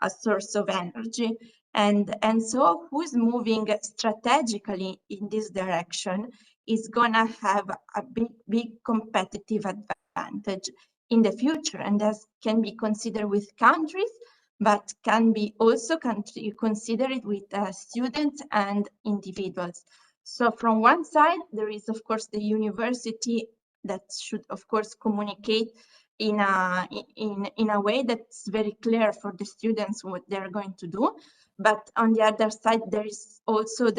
a source of energy, and so who's moving strategically in this direction is gonna have a big competitive advantage in the future, and that can be considered with countries, but can be also considered with students and individuals. So from one side, there is of course the university that should of course communicate in a way that's very clear for the students what they're going to do. But on the other side, there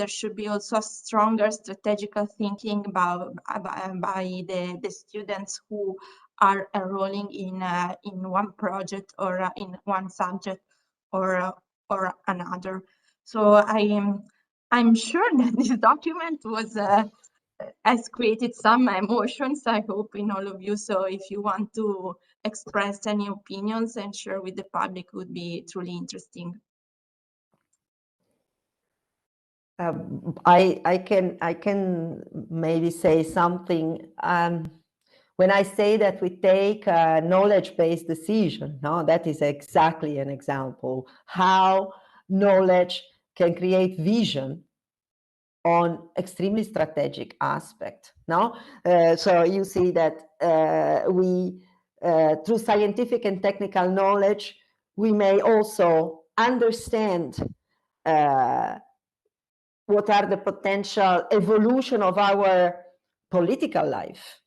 should be also a stronger strategical thinking by the students who are enrolling in one project or in one subject or another. So I'm sure that this document has created some emotions, I hope, in all of you. So if you want to express any opinions and share with the public, would be truly interesting. I can maybe say something. When I say that we take a knowledge-based decision, no, that is exactly an example how knowledge can create vision on extremely strategic aspect. No, so you see that we through scientific and technical knowledge, we may also understand what are the potential evolution of our political life,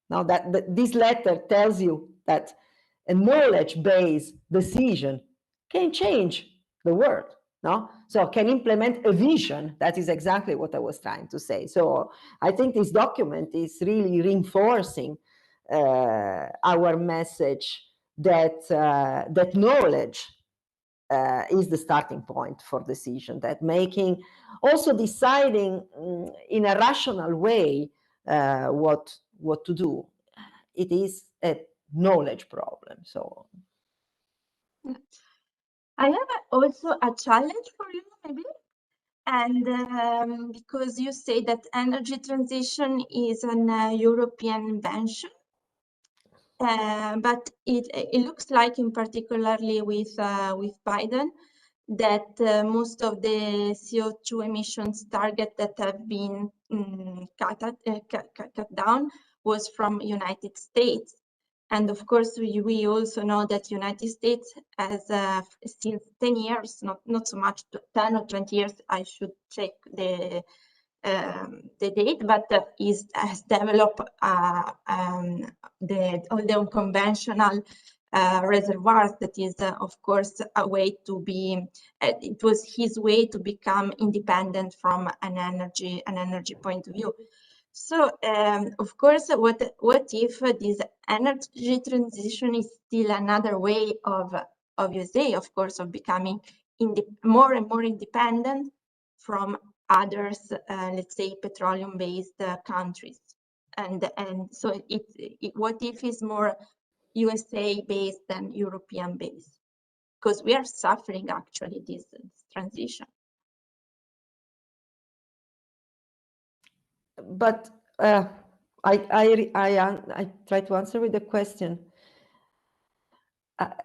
Now this letter tells you that a knowledge-based decision can change the world, no? So can implement a vision. That is exactly what I was trying to say. So I think this document is really reinforcing our message that that knowledge is the starting point for decision, that making, also deciding in a rational way what to do. It is a knowledge problem. So I have also a challenge for you, maybe. And because you say that energy transition is an European invention, but it looks like, in particularly with Biden, that most of the CO2 emissions target that have been cut down was from United States. And of course, we also know that United States has since 10 years, not so much 10 or 20 years, I should check the date, but has developed all the unconventional reservoirs. That is, of course, a way to be. It was his way to become independent from an energy point of view. So, of course, what if this energy transition is still another way of USA, of course, of becoming more and more independent from others, let's say, petroleum-based countries, and so what if it's more USA-based than European-based? Because we are suffering actually this transition. but I try to answer with the question,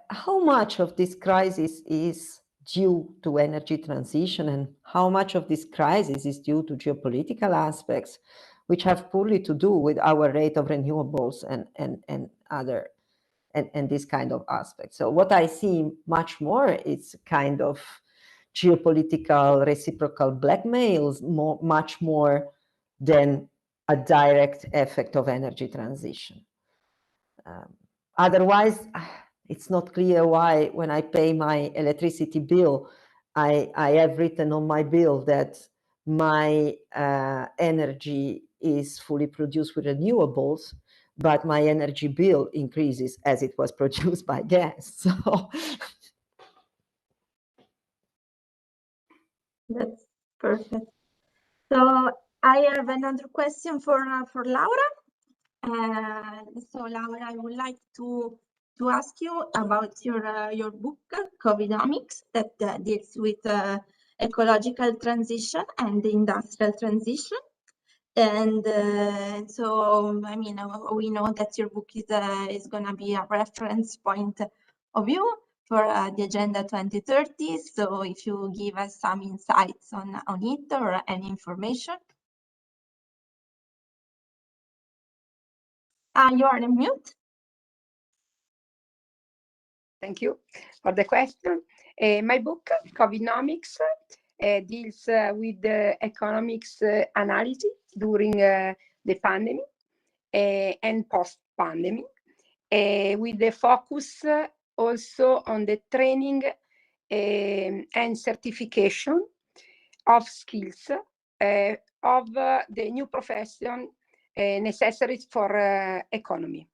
how much of this crisis is due to energy transition, and how much of this crisis is due to geopolitical aspects, which have poorly to do with our rate of renewables and other and this kind of aspects. So what I see much more is kind of geopolitical reciprocal blackmails, much more than a direct effect of energy transition. Otherwise, it's not clear why, when I pay my electricity bill, I have written on my bill that my energy is fully produced with renewables, but my energy bill increases as it was produced by gas. So that's perfect. So I have another question for Laura. So Laura, I would like to ask you about your book, Covidomics, that deals with ecological transition and the industrial transition. And so, I mean, we know that your book is going to be a reference point of view for the Agenda 2030. So if you give us some insights on it or any information. You are on mute. Thank you for the question. My book, Covidomics, deals with the economics analysis during the pandemic and post-pandemic, with the focus also on the training and certification of skills of the new profession necessary for economy.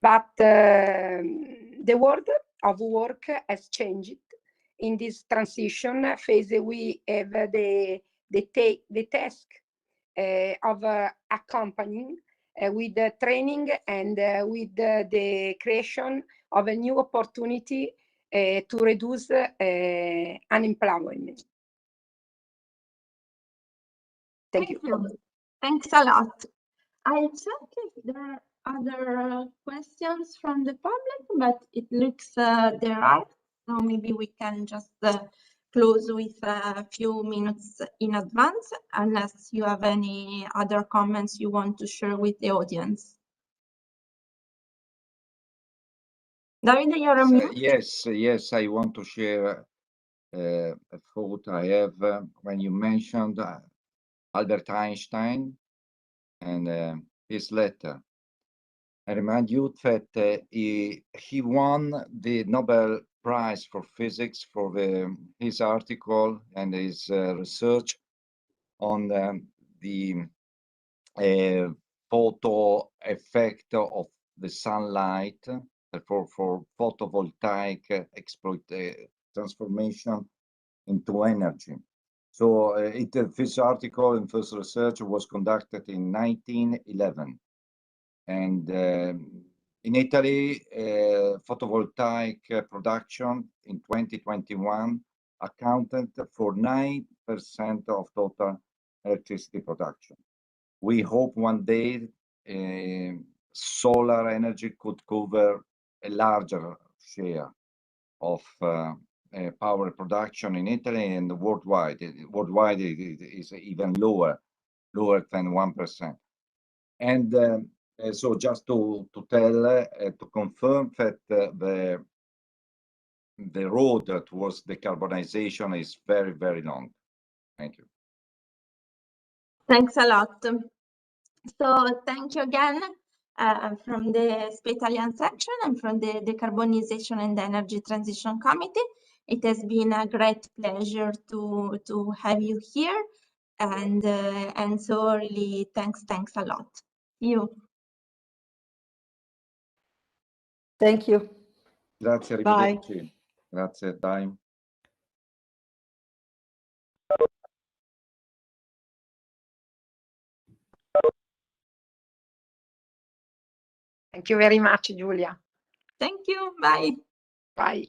But the world of work has changed. In this transition phase, we have the task of accompanying with the training and with the creation of a new opportunity to reduce unemployment. Thank you. Thanks a lot. I check if there are other questions from the public, but it looks there are. So maybe we can just close with a few minutes in advance, unless you have any other comments you want to share with the audience. Davide, you're on mute. Yes, I want to share a thought I have when you mentioned Albert Einstein. and his letter. I remind you that he won the Nobel Prize for Physics for his article and his research on the photo effect of the sunlight for photovoltaic transformation into energy. So this article and first research was conducted in 1911. And in Italy, photovoltaic production in 2021 accounted for 9% of total electricity production. We hope one day solar energy could cover a larger share of power production in Italy and worldwide. Worldwide, it is even lower than 1%. And so just to tell, to confirm that the road towards decarbonization is very, very long. Thank you. Thanks a lot. So thank you again from the Italian section and from the Decarbonization and Energy Transition Committee. It has been a great pleasure to have you here, and so really thanks a lot. You. Thank you. Grazie, arrivederci. Bye. Grazie, bye. Thank you very much, Giulia. Thank you. Bye. Bye.